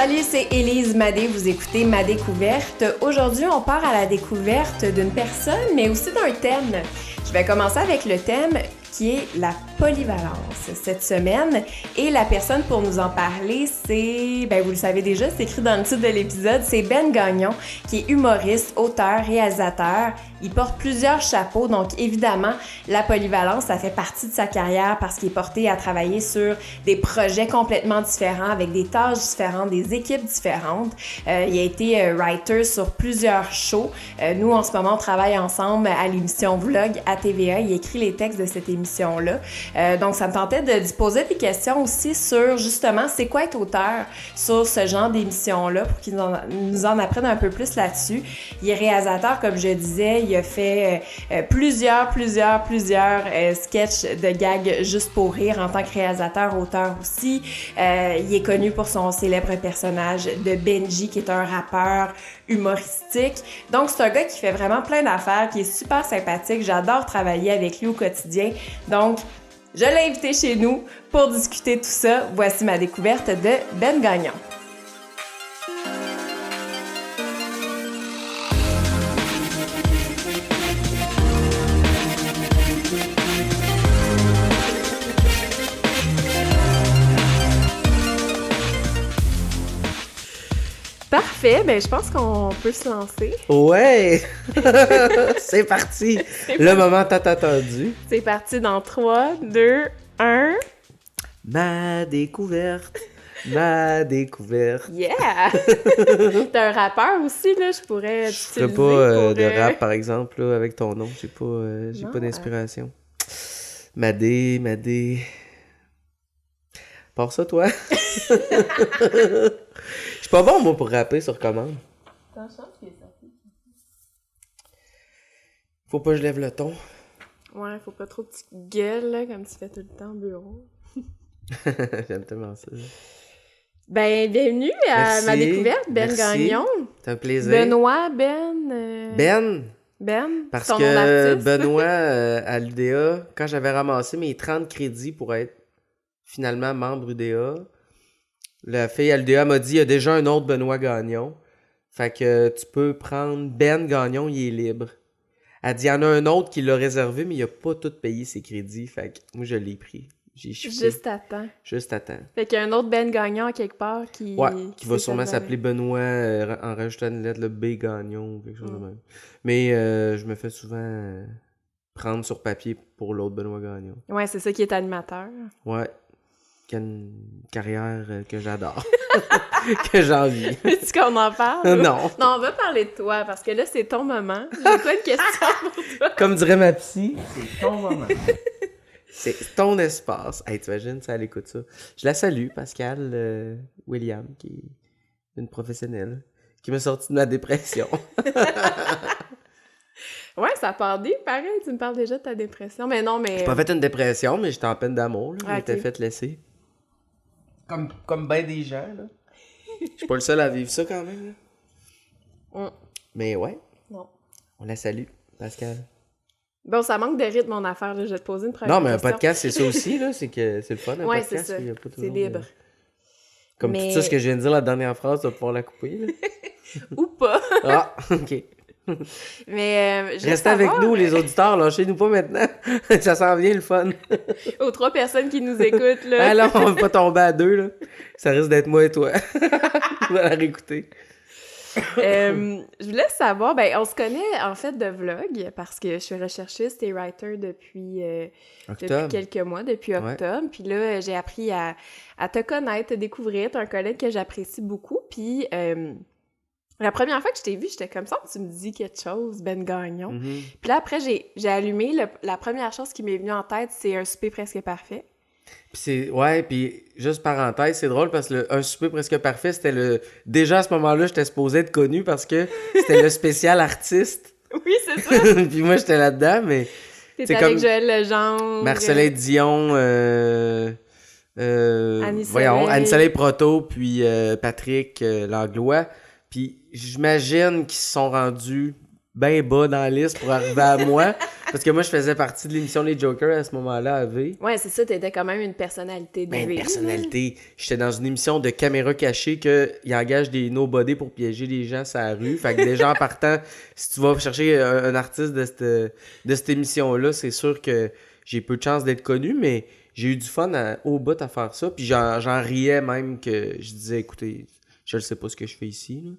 Salut, c'est Élise Madé, vous écoutez Ma Découverte. Aujourd'hui, on part à la découverte d'une personne, mais aussi d'un thème. Je vais commencer avec le thème qui est la polyvalence cette semaine. Et la personne pour nous en parler, c'est, vous le savez déjà, c'est écrit dans le titre de l'épisode, c'est Ben Gagnon, qui est humoriste, auteur, réalisateur. Il porte plusieurs chapeaux, donc évidemment, la polyvalence, ça fait partie de sa carrière parce qu'il est porté à travailler sur des projets complètement différents, avec des tâches différentes, des équipes différentes. Il a été writer sur plusieurs shows. Nous, en ce moment, on travaille ensemble à l'émission Vlog à TVA. Il écrit les textes de cette émission-là. Donc, ça me tentait de poser des questions aussi sur, justement, c'est quoi être auteur sur ce genre d'émission-là pour qu'il nous en apprenne un peu plus là-dessus. Il est réalisateur, comme je disais. Il a fait plusieurs sketchs de gags juste pour rire en tant que réalisateur, auteur aussi. Il est connu pour son célèbre personnage de Benji, qui est un rappeur humoristique. Donc, c'est un gars qui fait vraiment plein d'affaires, qui est super sympathique. J'adore travailler avec lui au quotidien. Donc, je l'ai invité chez nous pour discuter tout ça. Voici ma découverte de Ben Gagnon. Parfait, je pense qu'on peut se lancer. Ouais! C'est parti! Le moment tant attendu. C'est parti dans 3, 2, 1... Ma découverte! Ma découverte! Yeah! T'es un rappeur aussi, là, je pourrais Je t'utiliser ferais pas pour... de rap, par exemple, là, avec ton nom. J'ai pas d'inspiration. Madé... Par ça, toi? Je suis pas bon, moi, pour rapper sur commande. T'en chances qu'il est sorti. Faut pas que je lève le ton. Ouais, faut pas trop que tu gueules, là, comme tu fais tout le temps au bureau. J'aime tellement ça. Bienvenue à Merci. Ma découverte, Ben Merci. Gagnon. C'est un plaisir. Benoît, Ben? Ben, Parce ton nom que d'artiste. Benoît, à l'UDA, quand j'avais ramassé mes 30 crédits pour être finalement membre UDA, la fille à l'UDA m'a dit « Il y a déjà un autre Benoît Gagnon. Fait que tu peux prendre Ben Gagnon, il est libre. » Elle dit « Il y en a un autre qui l'a réservé, mais il a pas tout payé ses crédits. » Fait que moi, je l'ai pris. J'ai chiffré. Juste à temps. Fait qu'il y a un autre Ben Gagnon à quelque part qui... Ouais, qui va sûrement s'appeler Benoît en rajoutant une lettre, le B Gagnon ou quelque chose de même. Mais je me fais souvent prendre sur papier pour l'autre Benoît Gagnon. Ouais, c'est ça qui est animateur. Ouais. Qui a une carrière que j'adore. Que j'envie. Veux-tu qu'on en parle? Non. Non, on va parler de toi, parce que là, c'est ton moment. J'ai pas une question pour toi. Comme dirait ma psy, c'est ton moment. C'est ton espace. Hey, t'imagines, ça, elle écoute ça. Je la salue, Pascal William, qui est une professionnelle, qui m'a sorti de ma dépression. Ouais, ça part bien, pareil. Tu me parles déjà de ta dépression. Mais non, mais... J'ai pas fait une dépression, mais j'étais en peine d'amour. Là. Okay. J'étais fait laisser. Comme ben des gens, là. Je suis pas le seul à vivre ça, quand même, là. Mais ouais. Non. On la salue, Pascal. Bon, ça manque de rythme, mon affaire. Là. Je vais te poser une première question. Non, mais un podcast, c'est ça aussi, là. C'est que c'est le fun, un podcast. C'est ça. Il y a pas C'est libre. Comme tout ça, ce que je viens de dire, la dernière phrase, tu vas pouvoir la couper, là. Ou pas. Ah, OK. Mais restez avec nous, les auditeurs, lâchez-nous pas maintenant. Ça s'en vient, le fun. Aux 3 personnes qui nous écoutent, là. Alors, on va pas tomber à 2, là. Ça risque d'être moi et toi. On va la réécouter. Je voulais savoir, on se connaît en fait de vlog parce que je suis recherchiste et writer depuis quelques mois, depuis octobre. Ouais. Puis là, j'ai appris à te connaître, te découvrir. T'es un collègue que j'apprécie beaucoup. Puis la première fois que je t'ai vu, j'étais comme ça, tu me dis quelque chose, Ben Gagnon. Mm-hmm. Puis là, après, j'ai allumé. La première chose qui m'est venue en tête, c'est Un souper presque parfait. Puis juste parenthèse, c'est drôle parce que Un souper presque parfait, c'était déjà à ce moment-là, j'étais supposé être connu parce que c'était le spécial artiste. Oui, c'est ça. Puis moi, j'étais là-dedans, mais... T'étais avec Joël Legendre. Marcelin Dion, Anne-Soleil Proto, puis Patrick Langlois. Puis j'imagine qu'ils se sont rendus bien bas dans la liste pour arriver à moi. Parce que moi, je faisais partie de l'émission Les Jokers à ce moment-là à V. Ouais, c'est ça, t'étais quand même une personnalité de Ben, une V, là. personnalité. J'étais dans une émission de caméra cachée qu'ils engagent des nobody pour piéger les gens sur la rue. Fait que déjà en partant, si tu vas chercher un artiste de cette émission-là, c'est sûr que j'ai peu de chance d'être connu, mais j'ai eu du fun au bout à faire ça. Puis j'en riais même que je disais, écoutez, je ne sais pas ce que je fais ici, là.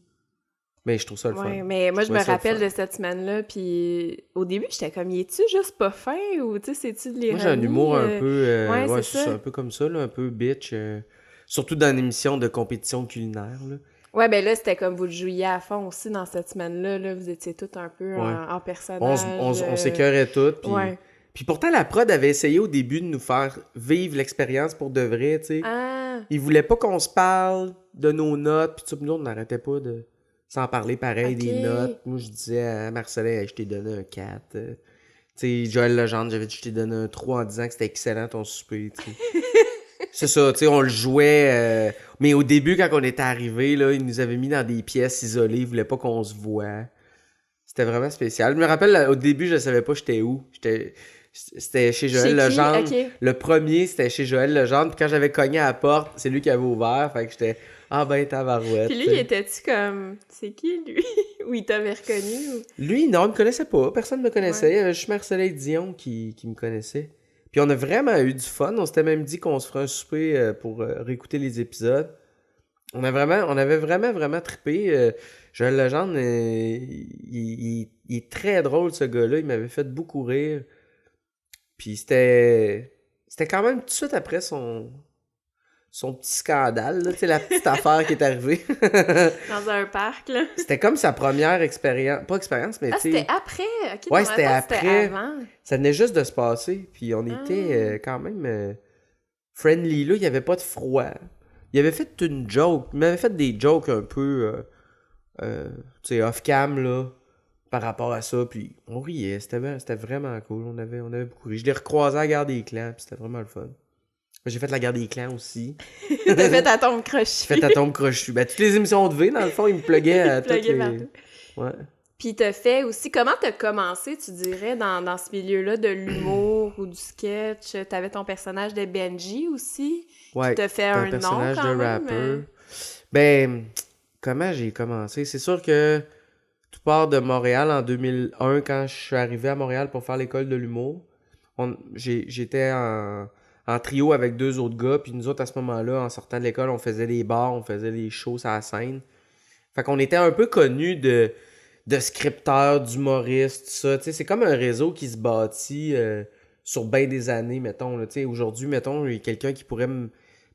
Mais je trouve ça le fun. Ouais, mais moi, je me trouvais ça le rappelle fun. de cette semaine-là, puis au début, j'étais comme, y es-tu juste pas fin, ou tu sais, c'est-tu de l'ironie? Moi, j'ai un humour un peu... ouais, ouais, c'est ça. un peu comme ça, là, un peu bitch. Surtout dans une émission de compétition culinaire, là. Ouais, ben là, c'était comme vous le jouiez à fond aussi dans cette semaine-là, là, vous étiez tous un peu Ouais. en personnage. On s'écœurait toutes, puis... Ouais. Puis pourtant, la prod avait essayé au début de nous faire vivre l'expérience pour de vrai, tu sais. Ah! Ils voulaient pas qu'on se parle de nos notes, puis tout, nous, on n'arrêtait pas de s'en parler pareil, Ok. des notes. Moi, je disais à Marcelin, hey, je t'ai donné un 4. Tu sais, Joël Legendre, j'avais dit, je t'ai donné un 3 en disant que c'était excellent ton souper, tu sais. C'est ça, tu sais, on le jouait. Mais au début, quand on était arrivé, là, ils nous avaient mis dans des pièces isolées, ils voulaient pas qu'on se voit. C'était vraiment spécial. Je me rappelle, là, au début, je savais pas j'étais où. C'était chez Joël Chez qui? Legendre. Ok. Le premier, c'était chez Joël Legendre. Puis quand j'avais cogné à la porte, c'est lui qui avait ouvert. Fait que j'étais, ah ben, tabarouette. Puis lui, il était-tu comme, c'est qui, lui? Ou il t'avait reconnu? Ou... Lui, non, il me connaissait pas. Personne ne me connaissait. Ouais. Il y avait juste Marcelin Dion qui me connaissait. Puis on a vraiment eu du fun. On s'était même dit qu'on se ferait un souper pour réécouter les épisodes. On avait vraiment trippé. Joël Legendre, il est très drôle, ce gars-là. Il m'avait fait beaucoup rire. Puis c'était quand même tout de suite après son petit scandale, là, tu sais, la petite affaire qui est arrivée. Dans un parc, là. C'était comme sa première expérience. Pas expérience, mais Ah, tu sais. c'était après? Ok, Ouais, dans ma c'était tête, c'était après. avant. Ça venait juste de se passer. Puis on était quand même friendly, là. Il n'y avait pas de froid. Il avait fait une joke. Il m'avait fait des jokes un peu, tu sais, off-cam, là, par rapport à ça. Puis on riait. C'était vraiment cool. On avait beaucoup ri. Je l'ai recroisé à la gare des Clans. Puis c'était vraiment le fun. J'ai fait la guerre des clans aussi. T'as fait à tombe crochue. J'ai fait à tombe crochue. Ben, toutes les émissions de V, dans le fond, ils me pluguaient à toutes les... partout. Ouais. Puis t'as fait aussi... Comment t'as commencé, tu dirais, dans ce milieu-là de l'humour ou du sketch? T'avais ton personnage de Benji aussi. Ouais, Qui t'a fait un un personnage nom, quand de même. rappeur. Ben, comment j'ai commencé? C'est sûr que tout part de Montréal en 2001, quand je suis arrivé à Montréal pour faire l'école de l'humour. J'étais en trio avec 2 autres gars, puis nous autres, à ce moment-là, en sortant de l'école, on faisait des bars, on faisait des shows sur la scène. Fait qu'on était un peu connus de scripteurs, d'humoristes, tout ça. Tu sais, c'est comme un réseau qui se bâtit sur bien des années, mettons. Là. Tu sais, aujourd'hui, mettons, il y a quelqu'un qui pourrait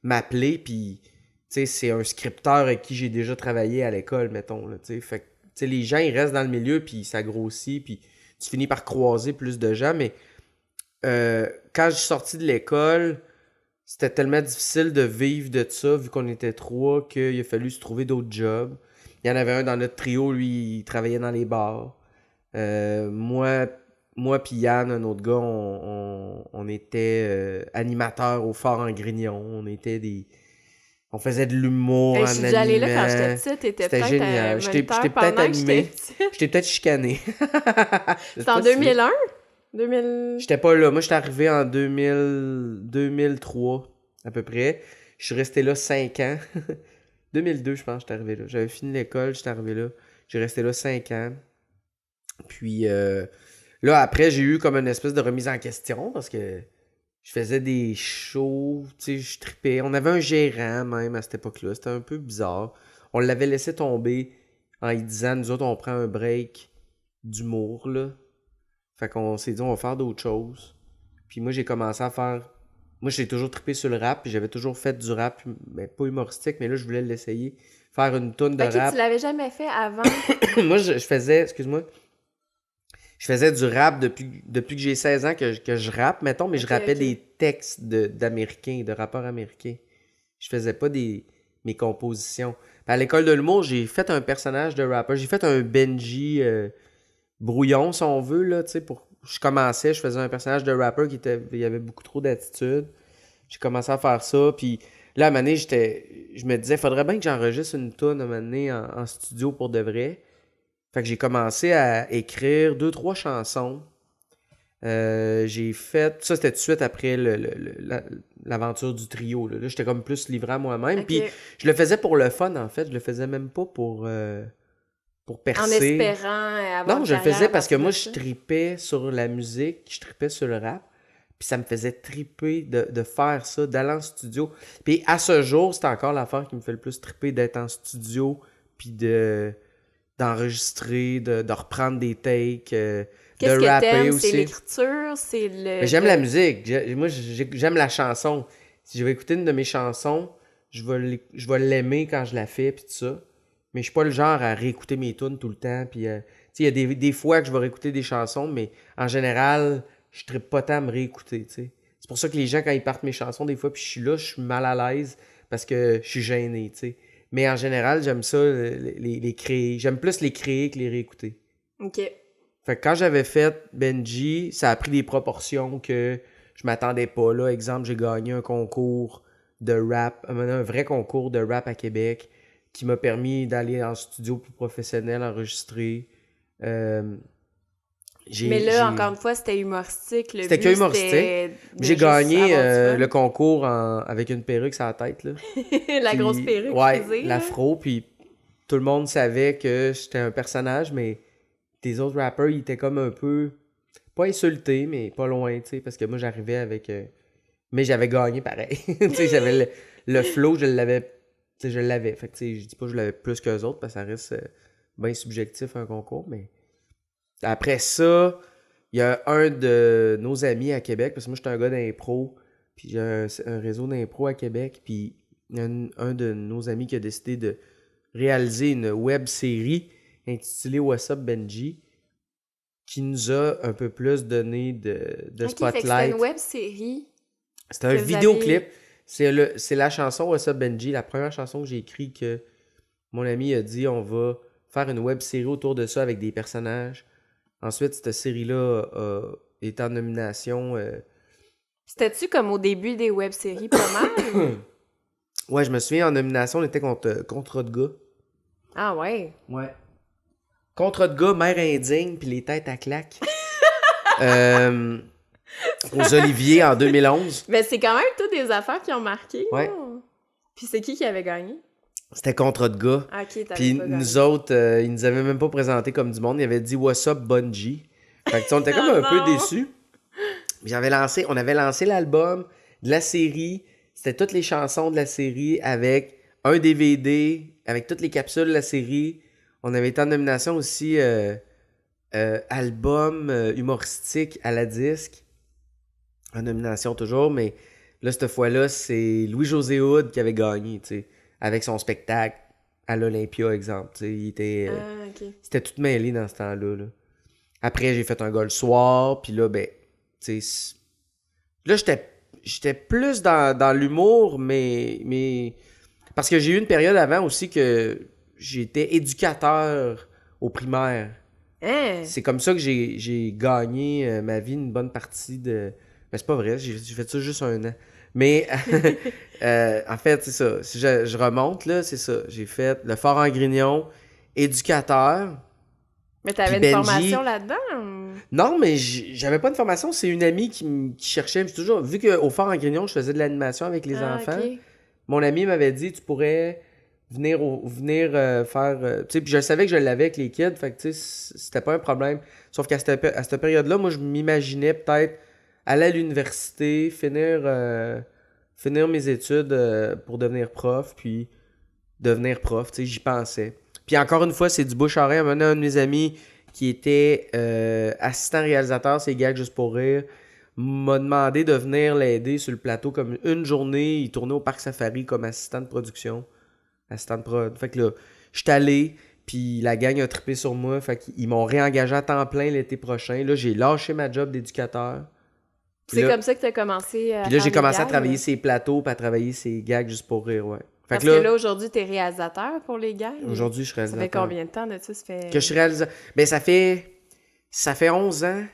m'appeler, puis tu sais, c'est un scripteur avec qui j'ai déjà travaillé à l'école, mettons. Là, tu sais. Fait que, tu sais, les gens, ils restent dans le milieu, puis ça grossit, puis tu finis par croiser plus de gens, mais quand je suis sorti de l'école, c'était tellement difficile de vivre de ça, vu qu'on était 3, qu'il a fallu se trouver d'autres jobs. Il y en avait un dans notre trio, lui, il travaillait dans les bars. Moi puis Yann, un autre gars, on était animateurs au Fort en Grignon. On faisait de l'humour Hey, en je suis déjà allée là quand animant. j'étais petite. T'étais C'était peut-être génial. J'étais moniteur peut-être pendant que animé. j'étais petite. J'étais peut-être chicané. C'était en 2001? 2000... J'étais pas là. Moi, j'étais arrivé en 2003, à peu près. Je suis resté là 5 ans. 2002, je pense, j'étais arrivé là. J'avais fini l'école, j'étais arrivé là. J'ai resté là 5 ans. Puis là, après, j'ai eu comme une espèce de remise en question parce que je faisais des shows, tu sais, je tripais. On avait un gérant même à cette époque-là. C'était un peu bizarre. On l'avait laissé tomber en lui disant, nous autres, on prend un break d'humour, là. Fait qu'on s'est dit, on va faire d'autres choses. Puis moi, j'ai commencé à faire... Moi, j'ai toujours trippé sur le rap, puis j'avais toujours fait du rap, mais pas humoristique, mais là, je voulais l'essayer. Faire une toune de Ok, rap. tu l'avais jamais fait avant? Moi, je faisais... Excuse-moi. Je faisais du rap depuis que j'ai 16 ans que je rappe, mettons, mais je rappais des textes d'Américains, de rappeurs américains. Je faisais pas mes compositions. Puis à l'école de l'humour, j'ai fait un personnage de rappeur. J'ai fait un Benji brouillon, si on veut, là, tu sais, je commençais, je faisais un personnage de rappeur il y avait beaucoup trop d'attitude. J'ai commencé à faire ça, puis là, à un moment donné, je me disais, faudrait bien que j'enregistre une toune à un moment donné en studio pour de vrai. Fait que j'ai commencé à écrire 2-3 chansons. J'ai fait... Ça, c'était tout de suite après l'aventure du trio. Là, j'étais comme plus livré à moi-même. Puis je le faisais pour le fun, en fait. Je le faisais même pas pour percer. En espérant avoir Non, je le faisais parce que moi, je tripais sur la musique, je tripais sur le rap. Puis ça me faisait triper de faire ça, d'aller en studio. Puis à ce jour, c'est encore l'affaire qui me fait le plus triper, d'être en studio, puis d'enregistrer, de reprendre des takes, Qu'est-ce de que rapper t'aimes? aussi. C'est l'écriture, c'est le... Mais j'aime la musique. Moi, j'aime la chanson. Si je vais écouter une de mes chansons, je vais l'aimer quand je la fais, puis tout ça. Mais je suis pas le genre à réécouter mes tunes tout le temps. Puis, il y a des fois que je vais réécouter des chansons, mais en général, je trippe pas tant à me réécouter, tu sais. C'est pour ça que les gens, quand ils partent mes chansons, des fois, puis je suis là, je suis mal à l'aise parce que je suis gêné, tu sais. Mais en général, j'aime ça, les créer. J'aime plus les créer que les réécouter. OK. Fait que quand j'avais fait Benji, ça a pris des proportions que je m'attendais pas. Là, exemple, j'ai gagné un concours de rap, un vrai concours de rap à Québec qui m'a permis d'aller en studio plus professionnel, enregistrer. Mais là, encore une fois, c'était humoristique. C'était que humoristique. J'ai gagné le concours avec une perruque sur la tête. Là. La grosse perruque ouais, l'afro. Puis tout le monde savait que j'étais un personnage, mais tes autres rappers, ils étaient comme un peu... Pas insultés, mais pas loin, tu sais, parce que moi, j'arrivais avec... Mais j'avais gagné pareil. Tu sais, j'avais le flow, je l'avais. Tu sais, je l'avais. Fait que, tu sais, je dis pas que je l'avais plus qu'eux autres, parce que ça reste bien subjectif un concours, mais... Après ça, il y a un de nos amis à Québec, parce que moi, j'étais un gars d'impro, puis j'ai un réseau d'impro à Québec, puis il y a un de nos amis qui a décidé de réaliser une web-série intitulée What's Up Benji, qui nous a un peu plus donné de spotlight. C'était une web-série. C'était un vidéoclip. C'est la chanson What's Up Benji, la première chanson que j'ai écrite que mon ami a dit on va faire une web-série autour de ça avec des personnages. Ensuite, cette série-là est en nomination. C'était-tu comme au début des web-séries pas mal? Ouais, je me souviens, en nomination, on était contre de gars. Ah ouais? Ouais. Contre de gars, mère indigne, puis les têtes à claques. Aux Oliviers en 2011. Mais c'est quand même toutes des affaires qui ont marqué. Ouais. Là. Puis c'est qui avait gagné? C'était contre de gars. Ah, ok, puis pas nous autres, ils nous avaient même pas présenté comme du monde. Ils avaient dit What's up Bungie. Fait que on était comme un peu déçus. On avait lancé l'album de la série. C'était toutes les chansons de la série avec un DVD, avec toutes les capsules de la série. On avait été en nomination aussi album humoristique à la disque. En nomination toujours, mais là, cette fois-là, c'est Louis-José Hood qui avait gagné, tu sais. Avec son spectacle à l'Olympia, exemple. Il était, okay. C'était tout mêlé dans ce temps-là. Là. Après, j'ai fait un gars le soir, puis là, ben, tu sais... Là, j'étais plus dans l'humour, mais... Parce que j'ai eu une période avant aussi que j'étais éducateur au primaire. Hein? C'est comme ça que j'ai gagné ma vie une bonne partie de... Ben, c'est pas vrai, j'ai fait ça juste un an. Mais, en fait, c'est ça. Si je remonte, là, c'est ça. J'ai fait le Fort en Grignon, éducateur. Mais t'avais une formation là-dedans? Non, mais j'avais pas de formation. C'est une amie qui cherchait. Toujours, vu qu'au Fort en Grignon, je faisais de l'animation avec les enfants, okay. Mon ami m'avait dit, tu pourrais venir faire... tu sais, puis je savais que je l'avais avec les kids, fait que, tu sais, c'était pas un problème. Sauf qu'à cette période-là, moi, je m'imaginais peut-être aller à l'université, finir mes études pour devenir prof, puis devenir prof, tu sais, j'y pensais. Puis encore une fois, c'est du bouche-oreille. Un de mes amis qui était assistant réalisateur, c'est Gag Juste pour rire, m'a demandé de venir l'aider sur le plateau comme une journée. Il tournait au Parc Safari comme assistant de production. Assistant de prod. Fait que là, je suis allé, puis la gang a trippé sur moi. Fait qu'ils m'ont réengagé à temps plein l'été prochain. Là, j'ai lâché ma job d'éducateur. C'est comme ça que tu as commencé à Puis là, j'ai commencé à travailler ces plateaux, puis à travailler ces gags juste pour rire, ouais. Parce que là, aujourd'hui, tu es réalisateur pour les gags? Aujourd'hui, je suis réalisateur. Ça fait combien de temps de ça? Que je suis réalisateur? Ben, ça fait 11 ans.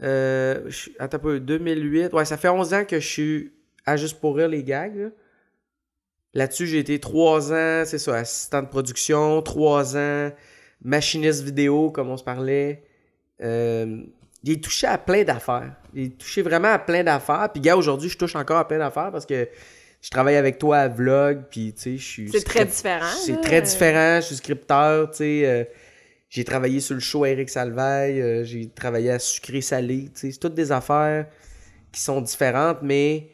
Attends un peu, 2008. Ouais, ça fait 11 ans que je suis à Juste pour rire les gags, là. Là-dessus, j'ai été 3 ans, c'est ça, assistant de production, 3 ans, machiniste vidéo, comme on se parlait. j'ai touché à plein d'affaires. J'ai touché vraiment à plein d'affaires. Puis, gars, aujourd'hui, je touche encore à plein d'affaires parce que je travaille avec toi à Vlog. Puis, tu sais, je suis. C'est très différent. C'est très différent. Je suis scripteur, tu sais. J'ai travaillé sur le show Eric Salvaille. J'ai travaillé à Sucré Salé. Tu sais, c'est toutes des affaires qui sont différentes, mais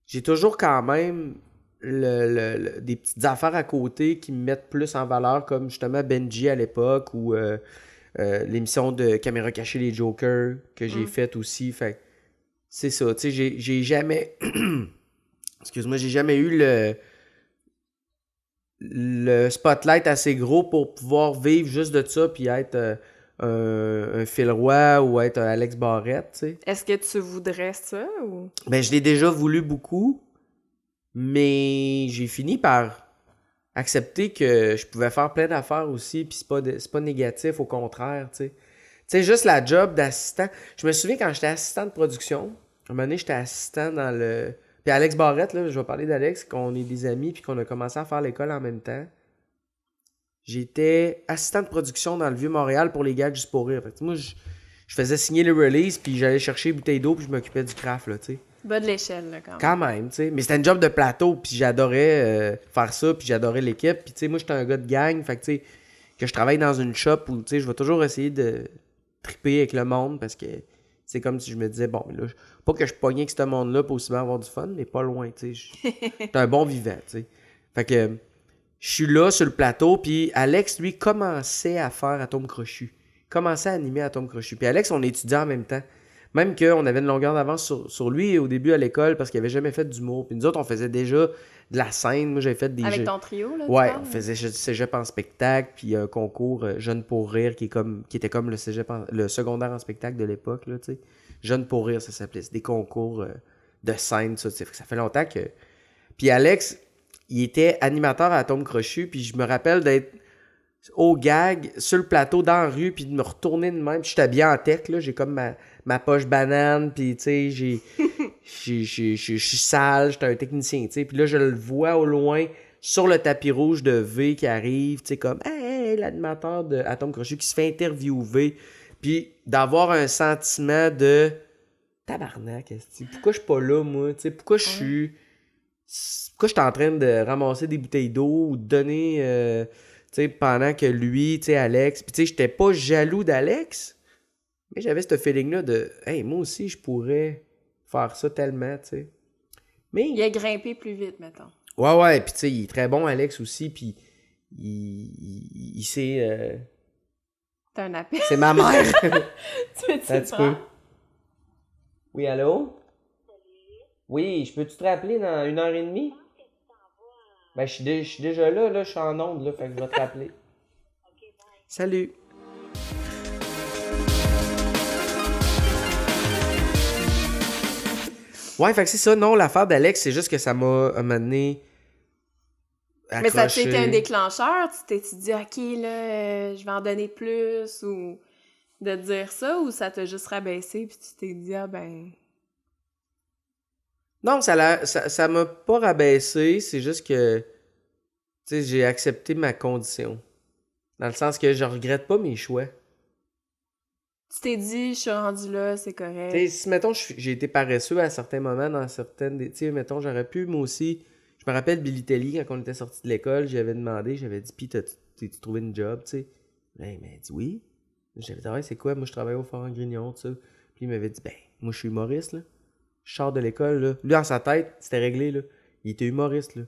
j'ai toujours quand même des petites affaires à côté qui me mettent plus en valeur, comme justement Benji à l'époque ou l'émission de Caméra cachée les Jokers que j'ai faite aussi. Fait c'est ça, tu sais, j'ai jamais excuse-moi, j'ai jamais eu le spotlight assez gros pour pouvoir vivre juste de ça puis être un Phil Roy ou être un Alex Barrette, tu sais. Est-ce que tu voudrais ça ou... Ben, je l'ai déjà voulu beaucoup, mais j'ai fini par accepter que je pouvais faire plein d'affaires aussi, puis c'est pas négatif, au contraire, tu sais. Tu sais, juste la job d'assistant. Je me souviens quand j'étais assistant de production, à un moment donné, j'étais assistant dans le... Puis Alex Barrette, là, je vais parler d'Alex, qu'on est des amis, puis qu'on a commencé à faire l'école en même temps. J'étais assistant de production dans le Vieux-Montréal pour les gars juste pour rire. Fait que, moi, je faisais signer les releases, puis j'allais chercher une bouteille d'eau, puis je m'occupais du craft, là, tu sais. Bas de l'échelle, là, quand même. Quand même, tu sais. Mais c'était un job de plateau, puis j'adorais faire ça, puis j'adorais l'équipe. Puis, tu sais, moi, j'étais un gars de gang, fait que, tu sais, que je travaille dans une shop où, tu sais, je vais toujours essayer de triper avec le monde, parce que c'est comme si je me disais, bon, là, pas que je pognais avec ce monde-là pour aussi bien avoir du fun, mais pas loin, tu sais. J'étais un bon vivant, tu sais. Fait que je suis là sur le plateau, puis Alex, lui, commençait à faire Atome Crochu. Commençait à animer Atome Crochu. Puis Alex, on étudiait en même temps. Même qu'on avait une longueur d'avance sur lui au début à l'école parce qu'il avait jamais fait d'humour. Puis nous autres, on faisait déjà de la scène. Moi, j'avais fait des Avec jeux. ton trio, là? Ouais, on faisait cégep en spectacle, puis un concours Jeune pour rire qui était comme le secondaire en spectacle de l'époque, là, tu sais. Jeune pour rire, ça s'appelait. C'est des concours de scène, ça. Ça fait longtemps que... Puis Alex, il était animateur à Atome Crochu, puis je me rappelle d'être au gag, sur le plateau, dans la rue, puis de me retourner de même. Puis j'étais habillé en tech, là. J'ai comme ma poche banane, puis tu sais, je suis sale, j'étais un technicien, tu sais. Puis là, je le vois au loin, sur le tapis rouge de V qui arrive, tu sais, comme, hey, l'animateur de Atome Crochu qui se fait interviewer. Puis d'avoir un sentiment de tabarnak, pourquoi je suis pas là, moi, tu sais, pourquoi je suis en train de ramasser des bouteilles d'eau ou de donner, tu sais, pendant que lui, tu sais, Alex, puis tu sais, j'étais pas jaloux d'Alex, mais j'avais ce feeling-là de, hey, moi aussi, je pourrais faire ça tellement, tu sais. Mais... Il a grimpé plus vite, mettons. Ouais, puis tu sais, il est très bon, Alex, aussi, puis il sait... T'as un appel. C'est ma mère. Tu veux-tu peux. Oui, allô? Oui, je peux-tu te rappeler dans 1h30? Ben, je suis déjà là, je suis en onde, là, fait que je vais te rappeler. Salut! Ouais, fait que c'est ça, non, l'affaire d'Alex, c'est juste que ça m'a amené accroché. Mais ça t'a été un déclencheur? Tu t'es dit, OK, là, je vais en donner plus, ou de dire ça, ou ça t'a juste rabaissé, puis tu t'es dit, ah ben... Non, ça m'a pas rabaissé, c'est juste que, tu sais, j'ai accepté ma condition. Dans le sens que je regrette pas mes choix. Tu t'es dit, je suis rendu là, c'est correct. Tu sais, si, mettons, j'ai été paresseux à certains moments, dans certaines... Tu sais, mettons, j'aurais pu, moi aussi... Je me rappelle Billy Telly, quand on était sortis de l'école, j'avais demandé, j'avais dit, pis t'as-tu trouvé une job, tu sais? Ben, il m'a dit oui. J'avais dit, ouais, c'est quoi? Moi, je travaille au Fort en Grignon, tu sais. Puis il m'avait dit, ben, moi, je suis humoriste, là. Je sors de l'école, là. Lui, dans sa tête, c'était réglé, là. Il était humoriste, là.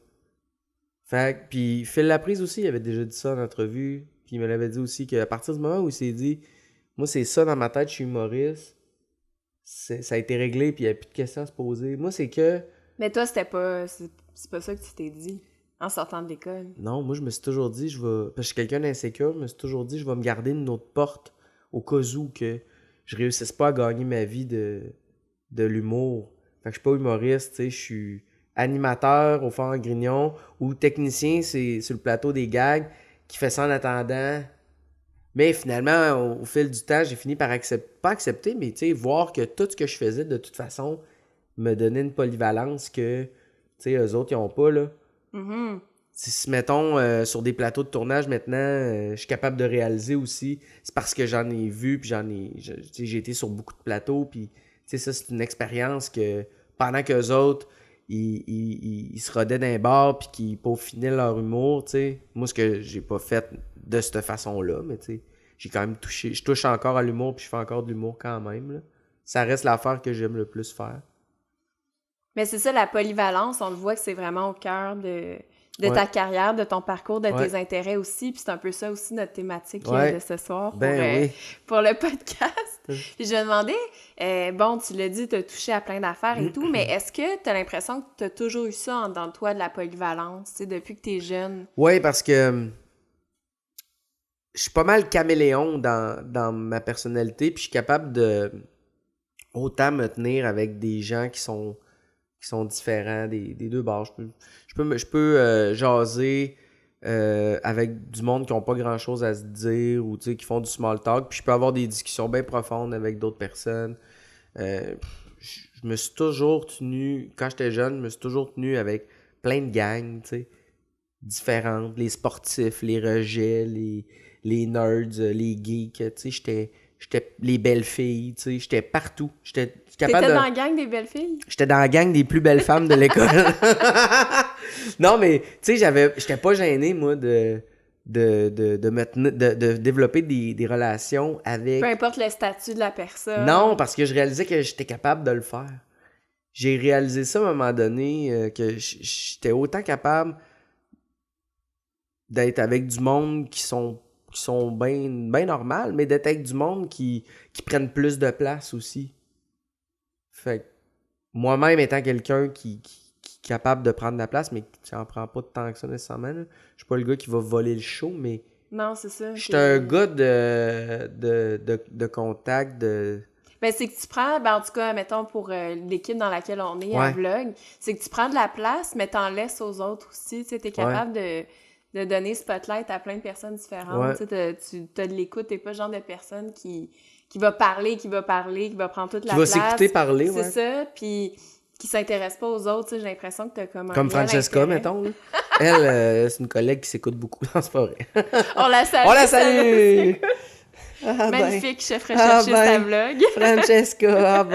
Fait que, puis Phil Laprise aussi, il avait déjà dit ça en entrevue. Puis il me l'avait dit aussi qu'à partir du moment où il s'est dit, moi, c'est ça dans ma tête, je suis humoriste, ça a été réglé, puis il n'y a plus de questions à se poser. Moi, c'est que... Mais toi, c'était pas... C'est pas ça que tu t'es dit en sortant de l'école. Non, moi, je me suis toujours dit, parce que je suis quelqu'un d'insécure, je me suis toujours dit, je vais me garder une autre porte au cas où que je réussisse pas à gagner ma vie de l'humour. Fait que je suis pas humoriste, tu sais, je suis animateur au Fort en Grignon ou technicien, c'est sur le plateau des gags qui fait ça en attendant. Mais finalement, au fil du temps, j'ai fini par pas accepter, mais tu sais, voir que tout ce que je faisais, de toute façon, me donnait une polyvalence que, tu sais, eux autres, ils ont pas, là. Mm-hmm. si mettons, sur des plateaux de tournage maintenant, je suis capable de réaliser aussi, c'est parce que j'en ai vu, puis j'ai été sur beaucoup de plateaux, puis ça, c'est une expérience que pendant qu'eux autres, ils se rodaient d'un bar, puis qu'ils peaufinaient leur humour, moi, ce que j'ai pas fait de cette façon-là, mais j'ai quand même touché, je touche encore à l'humour, puis je fais encore de l'humour quand même, là. Ça reste l'affaire que j'aime le plus faire. Mais c'est ça, la polyvalence, on le voit que c'est vraiment au cœur de ta carrière, de ton parcours, de tes intérêts aussi. Puis c'est un peu ça aussi notre thématique de ce soir pour le podcast. Puis je me demandais, bon, tu l'as dit, tu as touché à plein d'affaires et tout, mais est-ce que tu as l'impression que tu as toujours eu ça dans toi, de la polyvalence, depuis que tu es jeune? Oui, parce que je suis pas mal caméléon dans ma personnalité, puis je suis capable de autant me tenir avec des gens qui sont différents des deux bords. Je peux jaser avec du monde qui n'ont pas grand-chose à se dire ou qui font du small talk, puis je peux avoir des discussions bien profondes avec d'autres personnes. Je me suis toujours tenu, quand j'étais jeune, je me suis toujours tenu avec plein de gangs, différentes, les sportifs, les rejets, les nerds, les geeks, j'étais les belles filles, j'étais partout. J'étais capable T'étais dans la gang des belles filles? J'étais dans la gang des plus belles femmes de l'école. Non, mais tu sais, j'étais pas gêné, moi, de développer des relations avec... Peu importe le statut de la personne. Non, parce que je réalisais que j'étais capable de le faire. J'ai réalisé ça à un moment donné, que j'étais autant capable d'être avec du monde qui sont bien normales, mais d'être avec du monde qui prennent plus de place aussi. Fait que moi-même étant quelqu'un qui est capable de prendre de la place, mais qui en prend pas de temps que ça nécessairement, là. Je suis pas le gars qui va voler le show, mais... Non, c'est ça. Je suis un gars de contact, de... Ben, c'est que tu prends, en tout cas, mettons, pour l'équipe dans laquelle on est, à Vlog, c'est que tu prends de la place, mais t'en laisses aux autres aussi. Tu sais, t'es capable de donner spotlight à plein de personnes différentes. Tu as de l'écoute, t'es pas le genre de personne qui va parler, qui va prendre toute la place. Qui va s'écouter parler, C'est ça, puis qui s'intéresse pas aux autres. J'ai l'impression que t'as comme un Comme Francesca, mettons. Là. Elle, c'est une collègue qui s'écoute beaucoup. Non, c'est pas vrai. On la salue! On la salue! Magnifique chef recherchiste à Vlog. Francesca,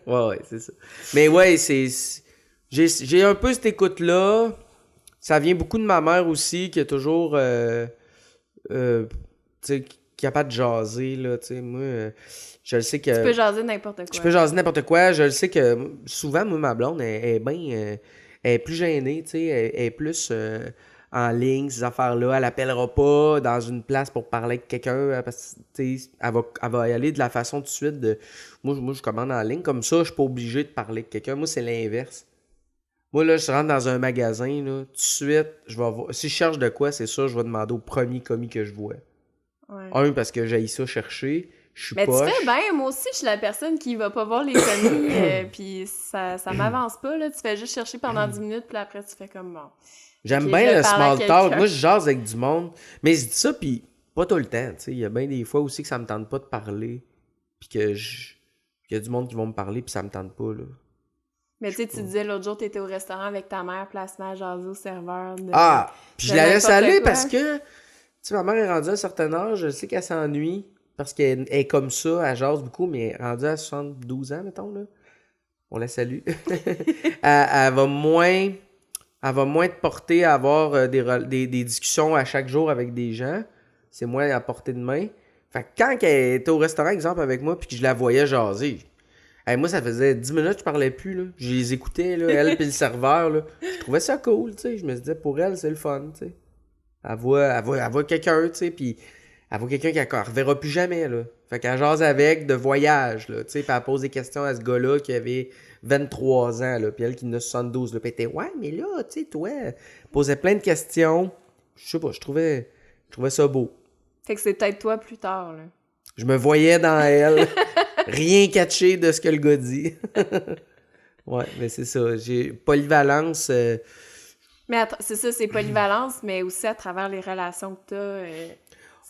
ouais, c'est ça. Mais ouais, j'ai un peu cette écoute-là. Ça vient beaucoup de ma mère aussi, qui a toujours... tu sais, qui a pas de jaser, là, tu sais, moi... je le sais que... Tu peux jaser n'importe quoi. Je peux jaser n'importe quoi. Je le sais que souvent, moi, ma blonde, elle est plus gênée, tu sais. Elle est plus en ligne, ces affaires-là. Elle appellera pas dans une place pour parler avec quelqu'un parce que, tu sais, elle va y aller de la façon tout de suite de... Moi, je commande en ligne. Comme ça, je suis pas obligé de parler avec quelqu'un. Moi, c'est l'inverse. Moi, là, je rentre dans un magasin, là, tout de suite, je vais voir... Si je cherche de quoi, c'est ça, je vais demander au premier commis que je vois. Ouais. Parce que j'aille ça chercher. Mais poche. Tu fais bien, moi aussi, je suis la personne qui va pas voir les commis, puis ça m'avance pas, là. Tu fais juste chercher pendant 10 minutes, puis après, tu fais comme bon. J'aime bien le small talk. Moi, je jase avec du monde. Mais je dis ça, puis pas tout le temps, tu sais. Il y a bien des fois aussi que ça me tente pas de parler, puis qu'il y a du monde qui vont me parler, puis ça me tente pas, là. Mais tu sais, tu disais l'autre jour, t'étais au restaurant avec ta mère, placement, jaser au serveur. Puis je la laisse aller parce que, tu sais, ma mère est rendue à un certain âge, je sais qu'elle s'ennuie. Parce qu'elle est comme ça, elle jase beaucoup, mais rendue à 72 ans, mettons, là. On la salue. elle va moins te porter à avoir des discussions à chaque jour avec des gens. C'est moins à portée de main. Fait que quand elle était au restaurant, exemple, avec moi, puis que je la voyais jaser, moi, ça faisait 10 minutes que je parlais plus, là. Je les écoutais, là, elle puis le serveur, là. Je trouvais ça cool, tu sais. Je me disais, pour elle, c'est le fun, tu sais. Elle voit quelqu'un, tu sais, puis... Elle voit quelqu'un qu'elle ne reverra plus jamais, là. Fait qu'elle jase avec de voyage, là, tu sais, puis elle pose des questions à ce gars-là qui avait 23 ans, là, puis elle qui en a 72, là, puis elle était « Ouais, mais là, tu sais, toi... » Elle posait plein de questions. Je sais pas, je trouvais ça beau. Fait que c'est peut-être toi plus tard, là. Je me voyais dans elle, rien catché de ce que le gars dit. Ouais, mais c'est ça, j'ai polyvalence... Mais c'est ça, c'est polyvalence, mais aussi à travers les relations que t'as...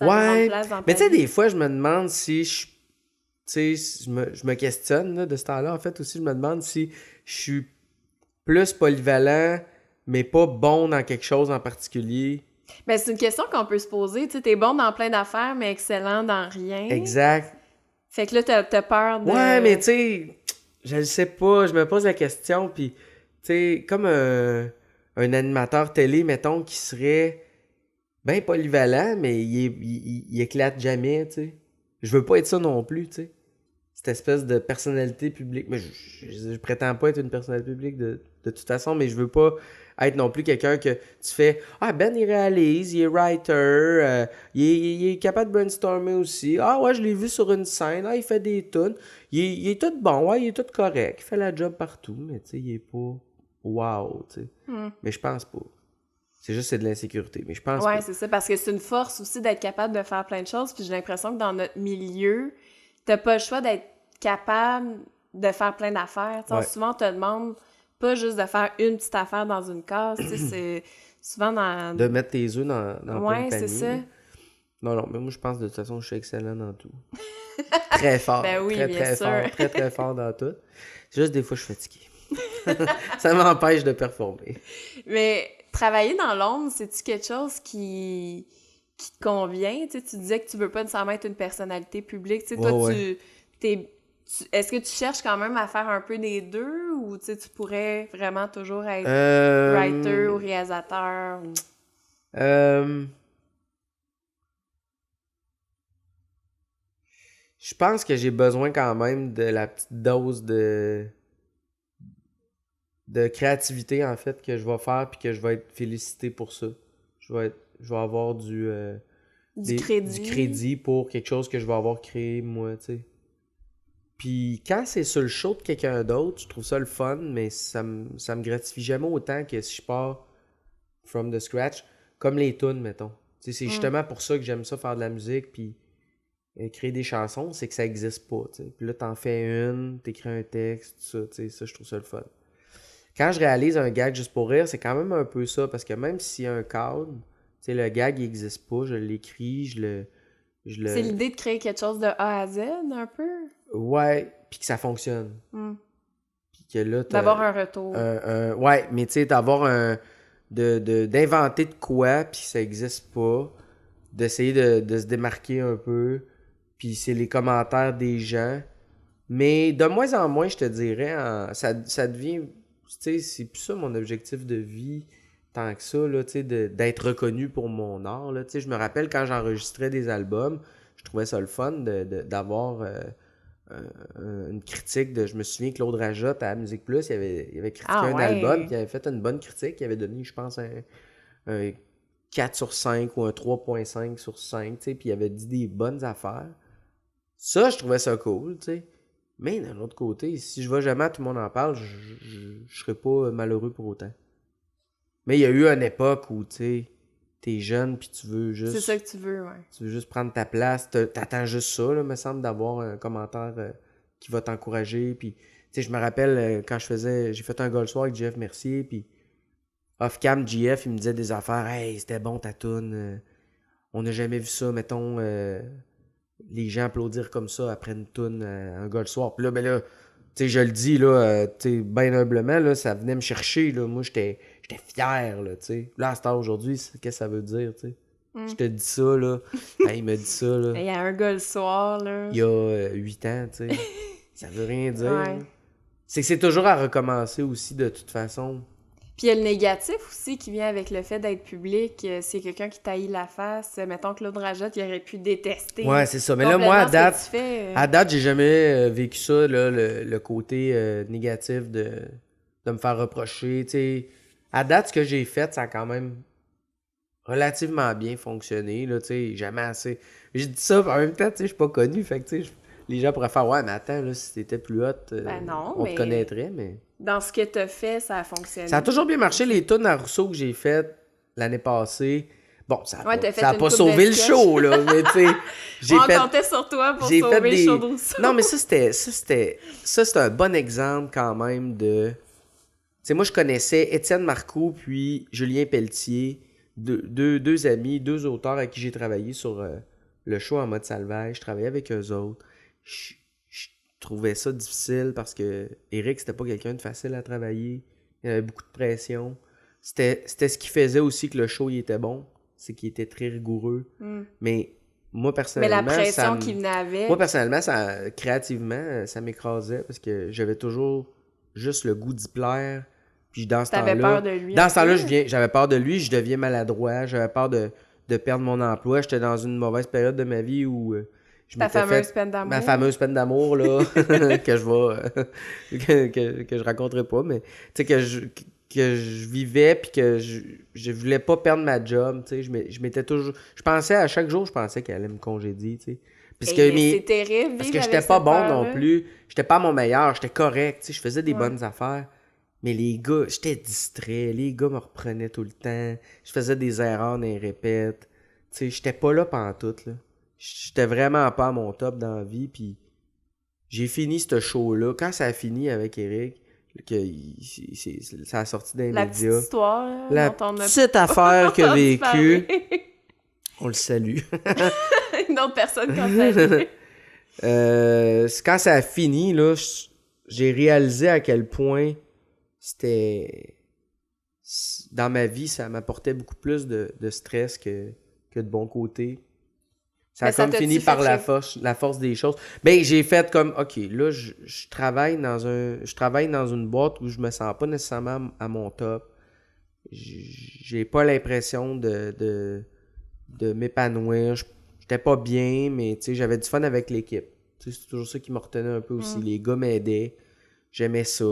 Ouais, mais tu sais, des fois, je me demande si je me questionne là, de ce temps-là. En fait, aussi, je me demande si je suis plus polyvalent mais pas bon dans quelque chose en particulier. Ben, c'est une question qu'on peut se poser. Tu sais, t'es bon dans plein d'affaires, mais excellent dans rien. Exact. Fait que là, t'as peur de... Ouais, mais tu sais, je le sais pas, je me pose la question, puis tu sais, comme un animateur télé, mettons, qui serait bien polyvalent, mais il éclate jamais, tu sais. Je veux pas être ça non plus, tu sais. Cette espèce de personnalité publique. Mais je prétends pas être une personnalité publique de toute façon, mais je veux pas être non plus quelqu'un que tu fais Ah, Ben, il réalise, il est writer, il est capable de brainstormer aussi. Ah, ouais, je l'ai vu sur une scène, ah, il fait des tunes. Il est tout bon, ouais, il est tout correct, il fait la job partout, mais tu sais, il est pas wow, tu sais. Mais je pense pas. C'est juste c'est de l'insécurité, mais je pense Ouais, pas. c'est ça, parce que c'est une force aussi d'être capable de faire plein de choses, puis j'ai l'impression que dans notre milieu, t'as pas le choix d'être capable de faire plein d'affaires. Tu sais, Ouais. souvent, on te demande pas juste de faire une petite affaire dans une case, tu sais, c'est souvent dans... De mettre tes œufs dans plein de Ouais, c'est paniers. ça. Là. Non, mais moi, je pense de toute façon, je suis excellent dans tout. Très fort. Ben oui, très, bien très sûr. fort. Très, très fort dans tout. C'est juste des fois, je suis fatigué. Ça m'empêche de performer. Mais travailler dans l'ombre, c'est-tu quelque chose qui te convient? Tu sais, tu disais que tu veux pas nécessairement être une personnalité publique. Tu sais, toi, Ouais. est-ce que tu cherches quand même à faire un peu des deux ou tu sais, tu pourrais vraiment toujours être writer ou réalisateur? Je pense que j'ai besoin quand même de la petite dose de créativité, en fait, que je vais faire puis que je vais être félicité pour ça. Je vais avoir Du crédit. du crédit pour quelque chose que je vais avoir créé, moi, tu sais. Puis quand c'est sur le show de quelqu'un d'autre, je trouve ça le fun, mais ça me gratifie jamais autant que si je pars from the scratch, comme les tunes, mettons. Tu sais, c'est justement pour ça que j'aime ça faire de la musique, puis créer des chansons, c'est que ça existe pas, tu sais. Puis là, t'en fais une, t'écris un texte, tout ça, tu sais, ça, je trouve ça le fun. Quand je réalise un gag juste pour rire, c'est quand même un peu ça, parce que même s'il y a un cadre, tu sais, le gag, il existe pas, je l'écris, C'est l'idée de créer quelque chose de A à Z, un peu? Ouais, puis que ça fonctionne. Puis que là, D'avoir un retour. ouais, mais tu sais, d'inventer de quoi, puis ça existe pas, d'essayer de se démarquer un peu, puis c'est les commentaires des gens. Mais de moins en moins, je te dirais, ça devient, tu sais, c'est plus ça mon objectif de vie, tant que ça, là, tu sais, d'être reconnu pour mon art, là. Tu sais, je me rappelle quand j'enregistrais des albums, je trouvais ça le fun d'avoir une critique de... Je me souviens, Claude Rajotte à Musique Plus, il avait critiqué un album, puis il avait fait une bonne critique, il avait donné, je pense, un 4 sur 5 ou un 3.5 sur 5, tu sais, puis il avait dit des bonnes affaires. Ça, je trouvais ça cool, tu sais. Mais d'un autre côté, si je vais jamais, tout le monde en parle, je serais pas malheureux pour autant. Mais il y a eu une époque où, tu sais, t'es jeune puis tu veux juste... C'est ça que tu veux, ouais. Tu veux juste prendre ta place, t'attends juste ça, là, me semble, d'avoir un commentaire qui va t'encourager. Puis, tu sais, je me rappelle quand j'ai fait un goal soir avec JF Mercier, puis off-cam, JF, il me disait des affaires. Hey, c'était bon ta toune. On n'a jamais vu ça, mettons, les gens applaudir comme ça après une toune, un goal soir. Puis là, ben là, tu sais, je le dis, là, tu sais, bien humblement, là, ça venait me chercher, là. Moi, j'étais fier, là, tu sais. Là, à cette heure aujourd'hui, qu'est-ce que ça veut dire, tu sais? Je te dis ça, là. Il m'a dit ça, là. Il y a un gars le soir, là. Il y a 8 ans, tu sais. Ça veut rien dire. Ouais. C'est que c'est toujours à recommencer aussi, de toute façon. Puis il y a le négatif aussi qui vient avec le fait d'être public. C'est quelqu'un qui taillit la face. Mettons Claude Rajotte, il aurait pu détester. Ouais, c'est ça. Mais là, moi, à date, j'ai jamais vécu ça, là, le côté négatif de me faire reprocher, tu sais. À date, ce que j'ai fait, ça a quand même relativement bien fonctionné, là, tu sais, jamais assez. J'ai dit ça, en même temps, tu sais, je suis pas connu, fait que, tu sais, les gens pourraient faire « Ouais, mais attends, là, si t'étais plus hot, non, on mais te connaîtrait, mais... » Dans ce que t'as fait, ça a fonctionné. Ça a toujours bien marché, les tunes à Rousseau que j'ai faites l'année passée. Bon, ça a pas sauvé le show, là, mais tu sais, on comptait sur toi pour sauver le show de Rousseau. Non, mais ça, c'est un bon exemple quand même de... Tu sais, moi, je connaissais Étienne Marcoux puis Julien Pelletier, deux amis, deux auteurs avec qui j'ai travaillé sur le show En mode salvage. Je travaillais avec eux autres. Je trouvais ça difficile parce que Eric, c'était pas quelqu'un de facile à travailler. Il y avait beaucoup de pression. c'était ce qui faisait aussi que le show, il était bon. C'est qu'il était très rigoureux. Mais moi, personnellement... Mais la pression qui venait avec... Moi, personnellement, créativement, ça m'écrasait parce que j'avais toujours juste le goût d'y plaire. Puis dans ce temps-là... T'avais peur de lui. Dans ce temps-là, j'avais peur de lui, je deviens maladroit, j'avais peur de perdre mon emploi. J'étais dans une mauvaise période de ma vie où... Ta fameuse peine d'amour. Ma fameuse peine d'amour, là, que je raconterai pas, mais tu sais, que je vivais, puis que je voulais pas perdre ma job, tu sais, je m'étais toujours... Je pensais, à chaque jour, je pensais qu'elle allait me congédier, tu sais. C'est terrible, parce que j'étais pas bon non plus, j'étais pas à mon meilleur, j'étais correct, tu sais, je faisais des bonnes affaires, mais les gars, j'étais distrait, les gars me reprenaient tout le temps, je faisais des erreurs dans les répètes, tu sais, j'étais pas là pantoute, là. J'étais vraiment pas à mon top dans la vie, puis j'ai fini ce show-là. Quand ça a fini avec Eric, ça a sorti dans les médias. Petite histoire, la petite affaire qu'il a vécue. On le salue. Une autre personne qu'on salue. Quand ça a fini, là, j'ai réalisé à quel point c'était... Dans ma vie, ça m'apportait beaucoup plus de stress que de bon côté. Ça a comme fini par la force des choses. Ben, j'ai fait comme, OK, là, je travaille dans une boîte où je me sens pas nécessairement à mon top. J'ai pas l'impression de m'épanouir. J'étais pas bien, mais tu sais, j'avais du fun avec l'équipe. Tu sais, c'est toujours ça qui me retenait un peu aussi. Les gars m'aidaient. J'aimais ça.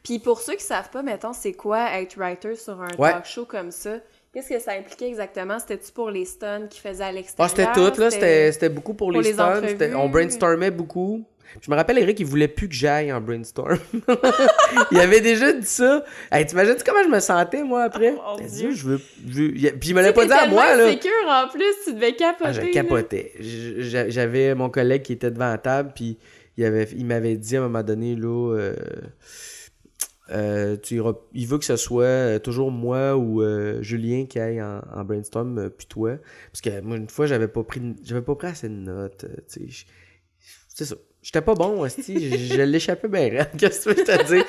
Puis pour ceux qui savent pas, mettons, c'est quoi être writer sur un talk show comme ça? Qu'est-ce que ça impliquait exactement? C'était-tu pour les stuns qu'ils faisaient à l'extérieur? C'était tout, là. C'était beaucoup pour les stuns. On brainstormait beaucoup. Je me rappelle, Eric, il voulait plus que j'aille en brainstorm. Il avait déjà dit ça. Hey, t'imagines comment je me sentais, moi, après? Oh, mon Dieu. Puis il me l'a pas dit à moi, là. Sécure, en plus, tu devais capoter. Je capotais. J'avais mon collègue qui était devant la table, puis il m'avait dit à un moment donné, là... il veut que ce soit toujours moi ou Julien qui aille en brainstorm puis toi, parce que moi une fois j'avais pas pris assez de notes, c'est ça, j'étais pas bon aussi. Je l'échappais bien raide. Qu'est-ce que je te dis?